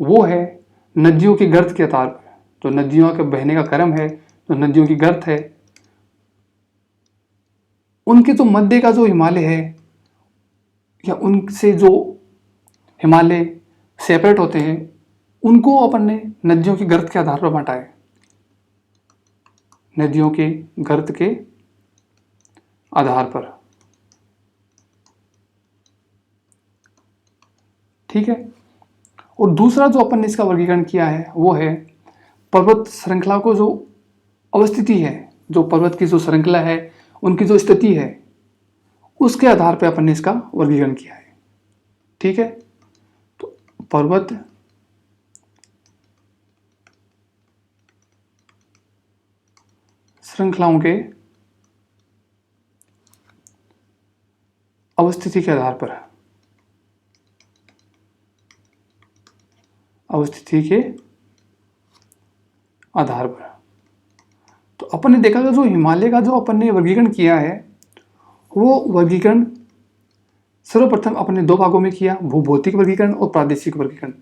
वो है नदियों के गर्त के आधार पर। जो नदियों के बहने का क्रम है, जो नदियों की गर्त है, उनके जो मध्य का जो हिमालय है या उनसे जो हिमालय सेपरेट होते हैं उनको अपन ने नदियों की गर्त के आधार पर बांटा है। नदियों के गर्त के आधार पर। ठीक है, और दूसरा जो अपन ने इसका वर्गीकरण किया है वो है पर्वत श्रृंखला को जो अवस्थिति है, जो पर्वत की जो श्रृंखला है उनकी जो स्थिति है उसके आधार पर अपन ने इसका वर्गीकरण किया है। ठीक है, तो पर्वत श्रृंखलाओं के अवस्थिति के आधार पर, अवस्थिति के आधार पर। तो अपन ने देखा जो हिमालय का जो अपन ने वर्गीकरण किया है, वो वर्गीकरण सर्वप्रथम अपन ने 2 भागों में किया, भूभौतिक वर्गीकरण और प्रादेशिक वर्गीकरण।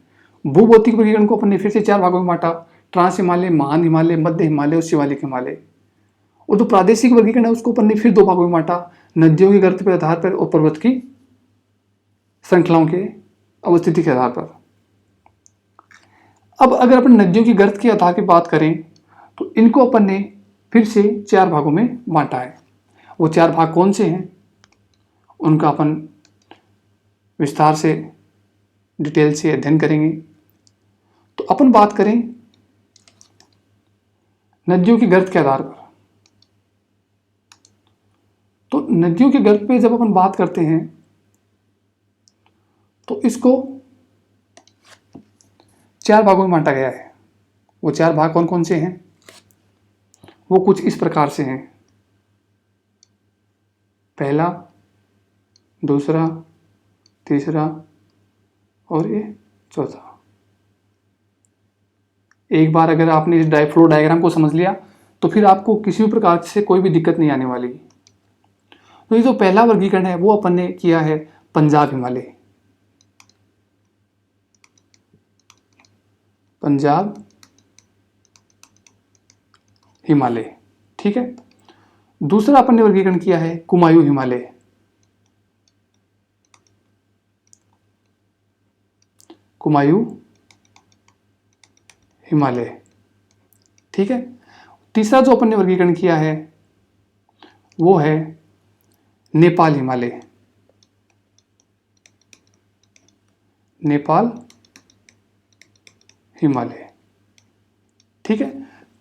भूभौतिक वर्गीकरण को अपन ने फिर से 4 भागों में बांटा, ट्रांस हिमालय, महान हिमालय, मध्य हिमालय और शिवालिक हिमालय। और जो प्रादेशिक वर्गीकरण है उसको अपन ने फिर 2 भागों में बांटा, नदियों के गर्त के आधार पर और पर्वत की श्रृंखलाओं के अवस्थिति के आधार पर। अब अगर अपन नदियों की गर्त के आधार की बात करें तो इनको अपन ने फिर से 4 भागों में बांटा है। वो 4 भाग कौन से हैं उनका अपन विस्तार से डिटेल से अध्ययन करेंगे। तो अपन बात करें नदियों की गर्त के आधार पर, तो नदियों के गर्त पे जब अपन बात करते हैं तो इसको 4 भागों में बांटा गया है। वो 4 भाग कौन कौन से हैं, वो कुछ इस प्रकार से हैं। पहला, दूसरा, तीसरा और ये चौथा। एक बार अगर आपने इस फ्लो डायग्राम को समझ लिया तो फिर आपको किसी भी प्रकार से कोई भी दिक्कत नहीं आने वाली। तो ये जो पहला वर्गीकरण है वो अपन ने किया है पंजाब हिमालय, पंजाब हिमालय, ठीक है। दूसरा अपन ने वर्गीकरण किया है कुमायूं हिमालय, कुमायूं हिमालय, ठीक है। तीसरा जो अपन ने वर्गीकरण किया है वो है नेपाल हिमालय, नेपाल हिमालय, ठीक है।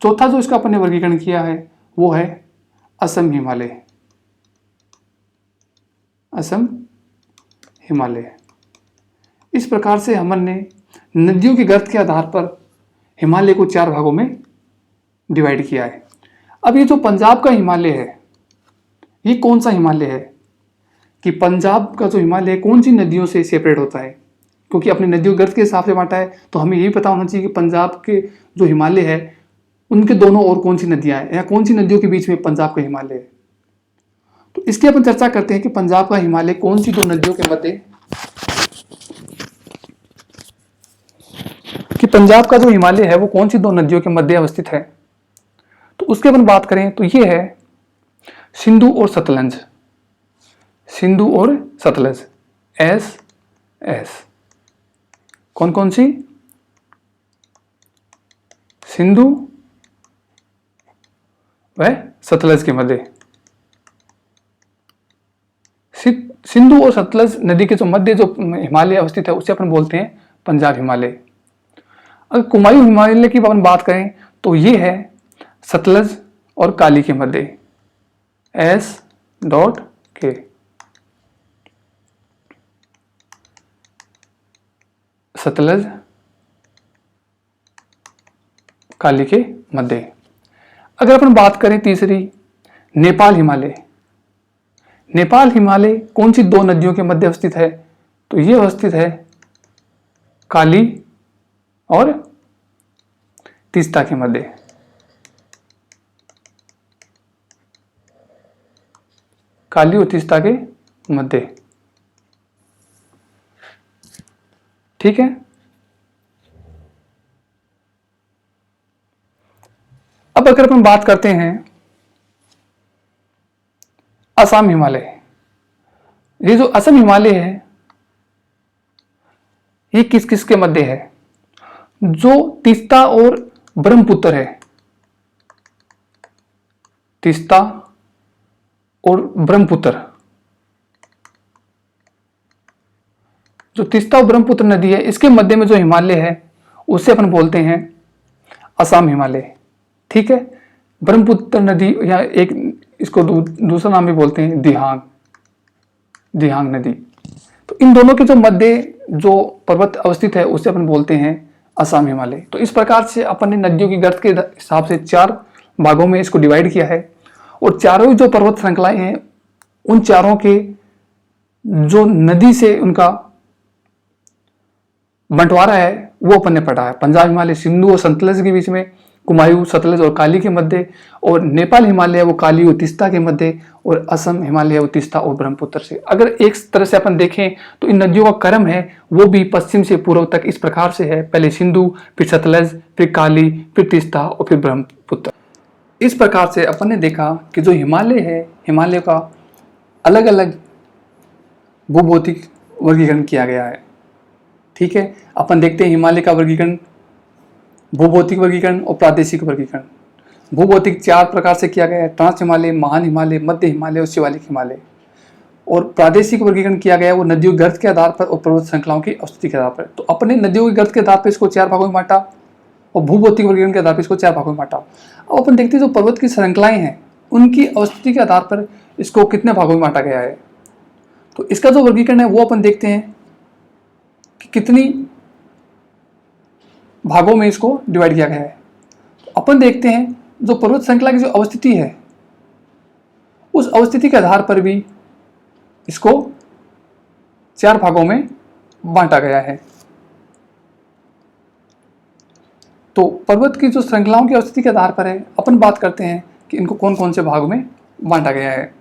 चौथा जो इसका अपन ने वर्गीकरण किया है वो है असम हिमालय, असम हिमालय। इस प्रकार से हमने नदियों की गर्त के आधार पर हिमालय को 4 भागों में डिवाइड किया है। अब ये जो पंजाब का हिमालय है ये कौन सा हिमालय है, कि पंजाब का जो हिमालय है कौन सी नदियों से सेपरेट होता है, क्योंकि अपने नदियों गर्त के हिसाब से बांटा है तो हमें यही पता होना चाहिए कि पंजाब के जो हिमालय है उनके दोनों और कौन सी नदियां हैं या कौन सी नदियों के बीच में पंजाब का हिमालय है। तो इसकी अपन चर्चा करते हैं कि पंजाब का हिमालय कौन सी 2 नदियों के मध्य, कि पंजाब का जो हिमालय है वो कौन सी 2 नदियों के मध्य अवस्थित है। तो उसके अपन बात करें तो ये है सिंधु और सतलज, सिंधु और सतलज, एस एस। कौन कौन सी, सिंधु व सतलज के मध्य। सिंधु और सतलज नदी के जो मध्य जो हिमालय अवस्थित है उसे अपन बोलते हैं पंजाब हिमालय। अगर कुमायूं हिमालय की अपन बात करें तो ये है सतलज और काली के मध्य, एस डॉट के। सतलज काली के मध्य। अगर अपन बात करें तीसरी नेपाल हिमालय, नेपाल हिमालय कौन सी 2 नदियों के मध्य अवस्थित है, तो ये अवस्थित है काली और तीस्ता के मध्य, काली और तीस्ता के मध्य, ठीक है। अब अगर अपन बात करते हैं असम हिमालय, ये जो असम हिमालय है ये किस किस के मध्य है, जो तीस्ता और ब्रह्मपुत्र है, तीस्ता और ब्रह्मपुत्र, जो तीस्ता और ब्रह्मपुत्र नदी है इसके मध्य में जो हिमालय है उसे अपन बोलते हैं असम हिमालय, ठीक है। ब्रह्मपुत्र नदी या एक इसको दूसरा नाम भी बोलते हैं दिहांग, दिहांग नदी। तो इन दोनों के जो मध्य जो पर्वत अवस्थित है उसे अपन बोलते हैं असम हिमालय। तो इस प्रकार से अपन ने नदियों की गर्त के हिसाब से 4 भागों में इसको डिवाइड किया है और चारों जो पर्वत श्रृंखलाएं हैं उन चारों के जो नदी से उनका बंटवारा है वो अपन ने पढ़ा है। पंजाब हिमालय सिंधु और सतलज के बीच में, कुमायूं सतलज और काली के मध्य, और नेपाल हिमालय वो काली और तीस्ता के मध्य, और असम हिमालय वो तीस्ता और ब्रह्मपुत्र से। अगर एक तरह से अपन देखें तो इन नदियों का क्रम है वो भी पश्चिम से पूर्व तक इस प्रकार से है, पहले सिंधु, फिर सतलज, फिर काली, फिर तीस्ता और फिर ब्रह्मपुत्र। इस प्रकार से अपन ने देखा कि जो हिमालय है, हिमालय का अलग अलग भूभौतिक वर्गीकरण किया गया है। ठीक है, अपन देखते हैं हिमालय का वर्गीकरण, भूभौतिक वर्गीकरण और प्रादेशिक वर्गीकरण। भूभौतिक 4 प्रकार से किया गया है, ट्रांस हिमालय, महान हिमालय, मध्य हिमालय और शिवालिक हिमालय। और प्रादेशिक वर्गीकरण किया गया है वो नदियों के गर्त के आधार पर और पर्वत श्रृंखलाओं की अवस्थिति के आधार पर। तो अपने नदियों के गर्त के आधार पर इसको 4 भागों में बांटा और भूभौतिक वर्गीकरण के आधार पर इसको 4 भागों में बांटा। अब अपन देखते हैं जो पर्वत की श्रृंखलाएं हैं उनकी अवस्थिति के आधार पर इसको कितने भागों में बांटा गया है। तो इसका जो वर्गीकरण है वो अपन देखते हैं कि कितनी भागों में इसको डिवाइड किया गया है। तो अपन देखते हैं जो पर्वत श्रृंखला की जो अवस्थिति है उस अवस्थिति के आधार पर भी इसको 4 भागों में बांटा गया है। तो पर्वत की जो श्रृंखलाओं की अवस्थिति के आधार पर है, अपन बात करते हैं कि इनको कौन कौन से भागों में बांटा गया है।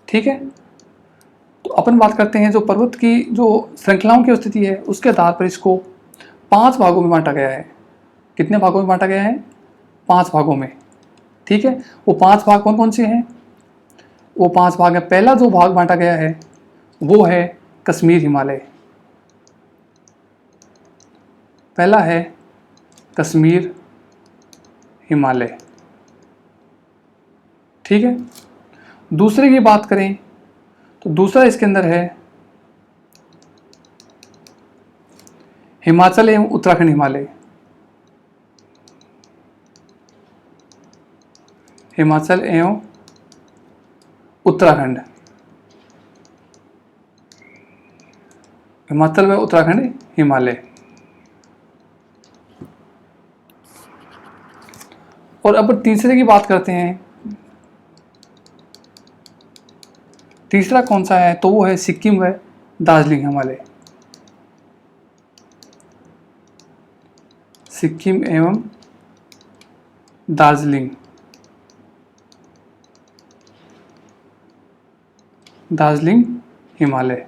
ठीक है, तो अपन बात करते हैं जो पर्वत की जो श्रृंखलाओं की स्थिति है उसके आधार पर इसको 5 भागों में बांटा गया है। कितने भागों में बांटा गया है? 5 भागों में। ठीक है, वो 5 भाग कौन कौन से हैं? वो 5 भाग है। पहला जो भाग बांटा गया है वो है कश्मीर हिमालय। पहला है कश्मीर हिमालय। ठीक है, दूसरे की बात करें तो दूसरा इसके अंदर है हिमाचल एवं उत्तराखंड हिमालय। हिमाचल एवं उत्तराखंड, हिमाचल व उत्तराखंड हिमालय। और अब तीसरे की बात करते हैं। तीसरा कौन सा है? तो वो है सिक्किम व दार्जिलिंग हिमालय। सिक्किम एवं दार्जिलिंग, दार्जिलिंग हिमालय।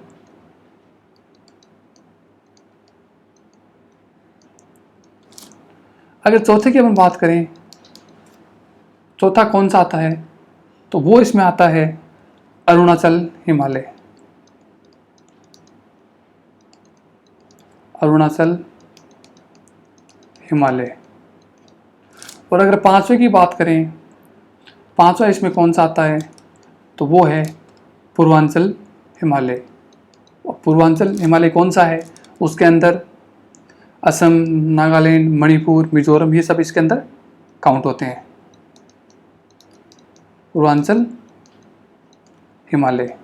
अगर चौथे की अपन बात करें, चौथा कौन सा आता है? तो वो इसमें आता है अरुणाचल हिमालय। अरुणाचल हिमालय। और अगर पांचवे की बात करें, पांचवा इसमें कौन सा आता है? तो वो है पूर्वांचल हिमालय। और पूर्वांचल हिमालय कौन सा है? उसके अंदर असम, नागालैंड, मणिपुर, मिजोरम ये सब इसके अंदर काउंट होते हैं। पूर्वांचल हिमालय,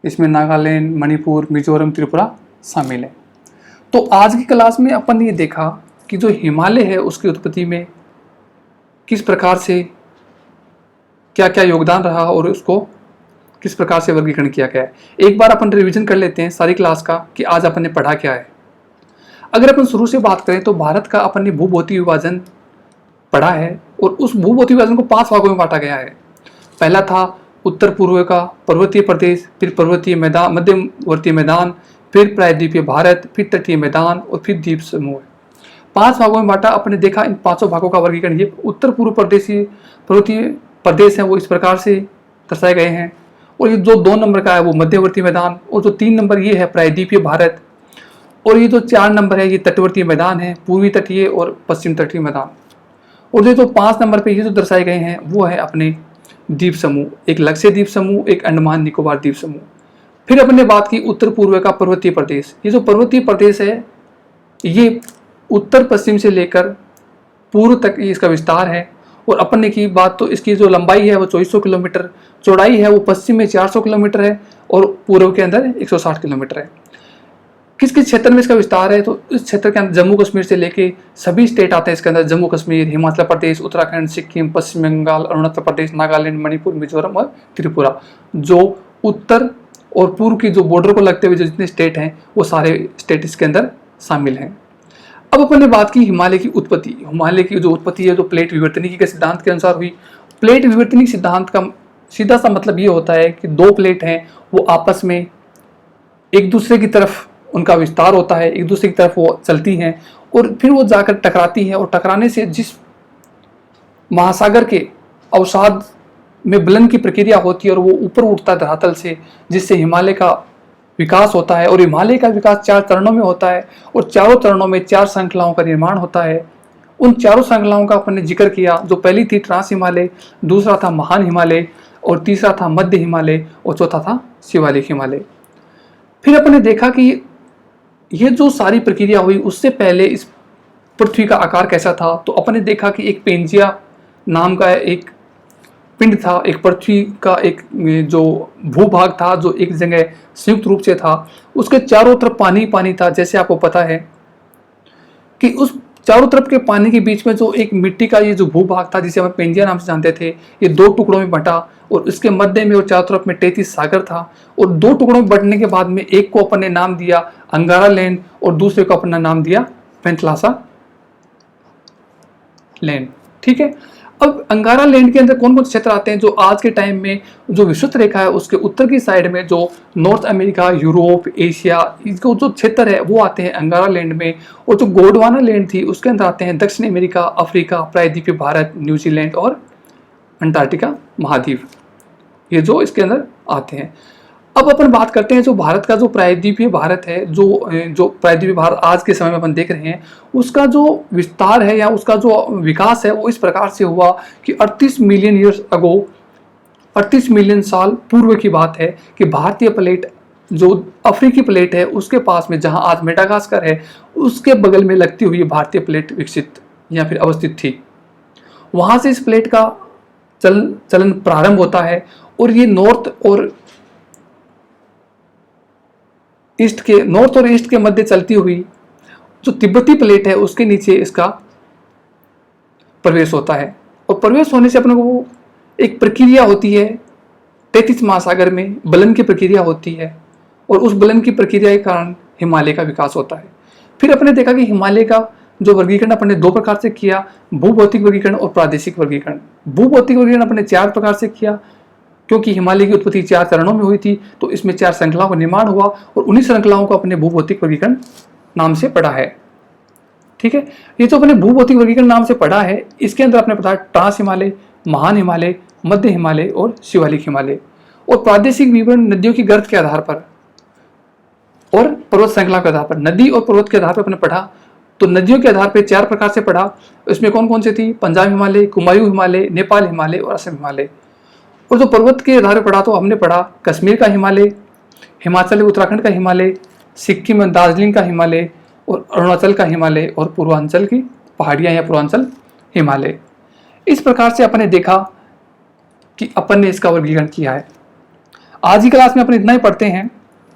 इसमें नागालैंड, मणिपुर, मिजोरम, त्रिपुरा शामिल है। तो आज की क्लास में अपन ने ये देखा कि जो हिमालय है उसकी उत्पत्ति में किस प्रकार से क्या क्या योगदान रहा और उसको किस प्रकार से वर्गीकरण किया गया है। एक बार अपन रिवीजन कर लेते हैं सारी क्लास का कि आज अपन ने पढ़ा क्या है। अगर अपन शुरू से बात करें तो भारत का अपन ने भूभौतिक विभाजन पढ़ा है और उस भूभौतिक विभाजन को 5 भागों में बांटा गया है। पहला था उत्तर पूर्व का पर्वतीय प्रदेश, फिर पर्वतीय मैदान, मध्यवर्ती मैदान, फिर प्रायद्वीपीय भारत, फिर तटीय मैदान और फिर द्वीप समूह। 5 भागों में बांटा। अपने देखा इन 5 भागों का वर्गीकरण। ये उत्तर पूर्व प्रदेशीय पर्वतीय प्रदेश है वो इस प्रकार से दर्शाए गए हैं। और ये जो 2 नंबर का है वो मध्यवर्ती मैदान, और जो 3 नंबर ये है प्रायद्वीपीय भारत, और ये जो 4 नंबर है ये तटवर्ती मैदान है, पूर्वी तटीय और पश्चिम तटीय मैदान। और ये जो 5 नंबर पे ये जो दर्शाए गए हैं वो है अपने द्वीप समूह, एक लक्षद्वीप द्वीप समूह, एक अंडमान निकोबार द्वीप समूह। फिर अपने बात की उत्तर पूर्व का पर्वतीय प्रदेश। ये जो पर्वतीय प्रदेश है ये उत्तर पश्चिम से लेकर पूर्व तक इसका विस्तार है। और अपन ने की बात तो इसकी जो लंबाई है वो 2400 किलोमीटर, चौड़ाई है वो पश्चिम में 400 किलोमीटर है और पूर्व के अंदर 160 किलोमीटर है। किस किस क्षेत्र में इसका विस्तार है, तो इस क्षेत्र के अंदर जम्मू कश्मीर से लेके सभी स्टेट आते हैं इसके अंदर। जम्मू कश्मीर, हिमाचल प्रदेश, उत्तराखंड, सिक्किम, पश्चिम बंगाल, अरुणाचल प्रदेश, नागालैंड, मणिपुर, मिजोरम और त्रिपुरा, जो उत्तर और पूर्व की जो बॉर्डर को लगते हुए जो जितने स्टेट हैं वो सारे स्टेट इसके अंदर शामिल हैं। अब अपन ने बात की हिमालय की उत्पत्ति। हिमालय की जो उत्पत्ति है जो प्लेट विवर्तनिकी के सिद्धांत के अनुसार हुई। प्लेट विवर्तनिकी सिद्धांत का सीधा सा मतलब ये होता है कि दो प्लेट हैं वो आपस में एक दूसरे की तरफ उनका विस्तार होता है, एक दूसरे की तरफ वो चलती हैं और फिर वो जाकर टकराती हैं, और टकराने से जिस महासागर के अवसाद में विलन की प्रक्रिया होती है और वो ऊपर उठता है धरातल से, जिससे हिमालय का विकास होता है। और हिमालय का विकास 4 चरणों में होता है और चारों चरणों में 4 श्रृंखलाओं का निर्माण होता है। उन चारों श्रृंखलाओं का अपन ने जिक्र किया, जो पहली थी ट्रांस हिमालय, दूसरा था महान हिमालय, और तीसरा था मध्य हिमालय, और चौथा था शिवालिक हिमालय। फिर अपन ने देखा कि ये जो सारी प्रक्रिया हुई उससे पहले इस पृथ्वी का आकार कैसा था, तो अपन ने देखा कि एक पेंजिया नाम का एक पिंड था, एक पृथ्वी का एक जो भूभाग था जो एक जगह संयुक्त रूप से था, उसके चारों तरफ पानी पानी था। जैसे आपको पता है कि उस चारों तरफ के पानी के बीच में जो एक मिट्टी का ये जो भूभाग था जिसे हम पेंजिया नाम से जानते थे, ये 2 टुकड़ों में बंटा और इसके मध्य में और चारों तरफ में 33 सागर था। और 2 टुकड़ों में बंटने के बाद में एक को अपन ने नाम दिया अंगारा लैंड और दूसरे को अपन ने नाम दिया पेंथलासा लैंड। ठीक है, अब अंगारा लैंड के अंदर कौन कौन से क्षेत्र आते हैं, जो आज के टाइम में जो विषुवत रेखा है उसके उत्तर की साइड में जो नॉर्थ अमेरिका, यूरोप, एशिया, इसको जो क्षेत्र है वो आते हैं अंगारा लैंड में। और जो गोंडवाना लैंड थी उसके अंदर आते हैं दक्षिण अमेरिका, अफ्रीका, प्रायद्वीपीय भारत, न्यूजीलैंड और अंटार्कटिका महाद्वीप, ये जो इसके अंदर आते हैं। अब अपन बात करते हैं जो भारत का जो प्रायद्वीपीय भारत है, जो प्रायद्वीपीय भारत आज के समय में अपन देख रहे हैं, उसका जो विस्तार है या उसका जो विकास है वो इस प्रकार से हुआ कि 38 मिलियन ईयर्स अगो, 38 मिलियन साल पूर्व की बात है कि भारतीय प्लेट जो अफ्रीकी प्लेट है उसके पास में जहां आज मेडागास्कर है उसके बगल में लगती हुई भारतीय प्लेट विकसित या फिर अवस्थित थी। वहां से इस प्लेट का चलन प्रारंभ होता है और ये नॉर्थ और ईस्ट के मध्य चलती हुई जो तिब्बती प्लेट है उसके नीचे इसका प्रवेश होता है। और प्रवेश होने से अपने को एक प्रक्रिया होती है 33 महासागर में बलन की प्रक्रिया होती है और उस बलन की प्रक्रिया के कारण हिमालय का विकास होता है। फिर अपने देखा कि हिमालय का जो वर्गीकरण अपने 2 प्रकार से किया, भूभौतिक वर्गीकरण और प्रादेशिक वर्गीकरण। भूभौतिक वर्गीकरण अपने 4 प्रकार से किया, क्योंकि हिमालय की उत्पत्ति 4 चरणों में हुई थी तो इसमें 4 श्रृंखलाओं का निर्माण हुआ और उन्हीं श्रृंखलाओं को अपने भूभौतिक वर्गीकरण नाम से पढ़ा है। ठीक है, ये जो अपने भूभौतिक वर्गीकरण नाम से पढ़ा है इसके अंदर अपने पढ़ा ट्रांस हिमालय, महान हिमालय, मध्य हिमालय और शिवालिक हिमालय। और प्रादेशिक विवरण नदियों की गर्त के आधार पर और पर्वत श्रृंखला के आधार पर, नदी और पर्वत के आधार पर अपने पढ़ा। तो नदियों के आधार पर 4 प्रकार से पढ़ा, इसमें कौन कौन से थी, पंजाब हिमालय, कुमायूं हिमालय, नेपाल हिमालय और असम हिमालय। और जो पर्वत के आधार पर पढ़ा तो हमने पढ़ा कश्मीर का हिमालय, हिमाचल उत्तराखंड का हिमालय, सिक्किम दार्जिलिंग का हिमालय और अरुणाचल का हिमालय और पूर्वांचल की पहाड़ियाँ या पूर्वांचल हिमालय। इस प्रकार से अपन ने देखा कि अपन ने इसका वर्गीकरण किया है। आज की क्लास में अपन इतना ही पढ़ते हैं।